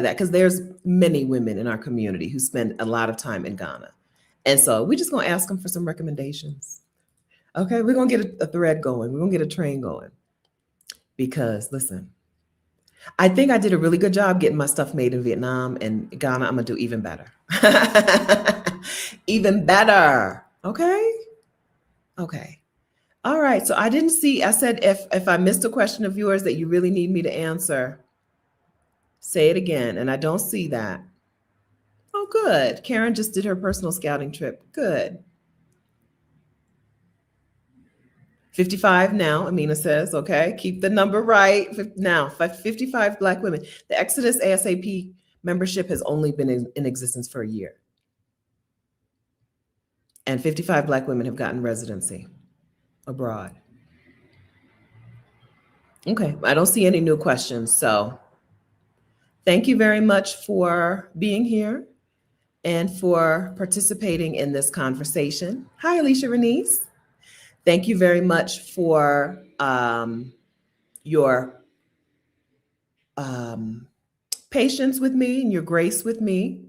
that because there's many women in our community who spend a lot of time in Ghana. And so we're just gonna ask them for some recommendations. Okay, we're gonna get a thread going. We're gonna get a train going. Because listen, I think I did a really good job getting my stuff made in Vietnam, and Ghana, I'm gonna do even better. Even better. Okay. Okay. All right. So I didn't see, I said, if I missed a question of yours that you really need me to answer, say it again. And I don't see that. Oh, good. Karen just did her personal scouting trip. Good. 55 now, Amina says, okay, keep the number right. Now, 55 Black women. The Exodus ASAP membership has only been in existence for a year. And 55 Black women have gotten residency abroad. Okay, I don't see any new questions. So thank you very much for being here and for participating in this conversation. Hi, Alicia Renese. Thank you very much for your patience with me and your grace with me,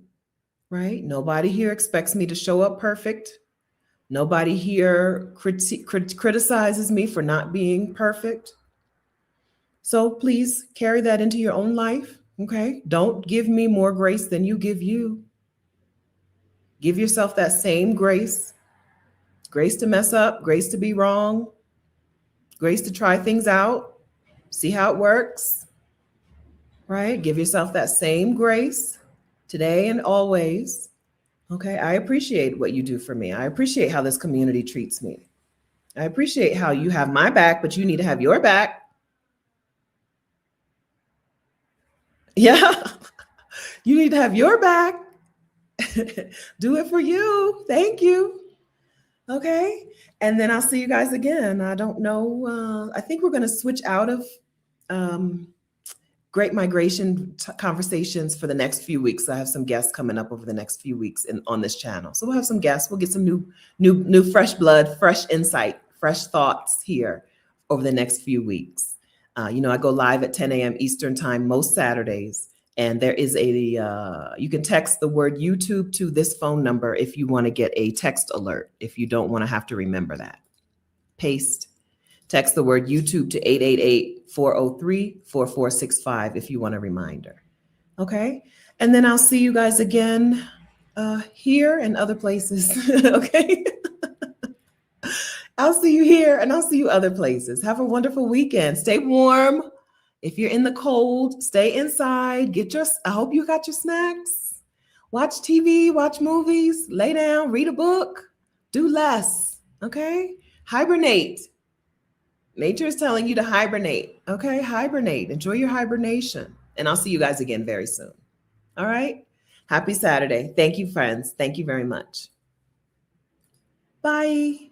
right? Nobody here expects me to show up perfect. Nobody here criticizes me for not being perfect. So please carry that into your own life, okay? Don't give me more grace than you give you. Give yourself that same grace. Grace to mess up, grace to be wrong, grace to try things out, see how it works, right? Give yourself that same grace today and always. Okay, I appreciate what you do for me. I appreciate how this community treats me. I appreciate how you have my back, but you need to have your back. Yeah, you need to have your back. Do it for you. Thank you. Okay. And then I'll see you guys again. I don't know. I think we're going to switch out of Great Migration conversations for the next few weeks. I have some guests coming up over the next few weeks on this channel. So we'll have some guests. We'll get some new fresh blood, fresh insight, fresh thoughts here over the next few weeks. I go live at 10 a.m. Eastern time most Saturdays. And there is you can text the word YouTube to this phone number if you want to get a text alert, if you don't want to have to remember that. Text the word YouTube to 888-403-4465 if you want a reminder. Okay. And then I'll see you guys again here and other places. Okay. I'll see you here and I'll see you other places. Have a wonderful weekend. Stay warm. If you're in the cold, stay inside. I hope you got your snacks. Watch TV, watch movies, lay down, read a book, do less, okay? Hibernate. Nature is telling you to hibernate, okay? Hibernate, enjoy your hibernation. And I'll see you guys again very soon, all right? Happy Saturday. Thank you, friends. Thank you very much. Bye.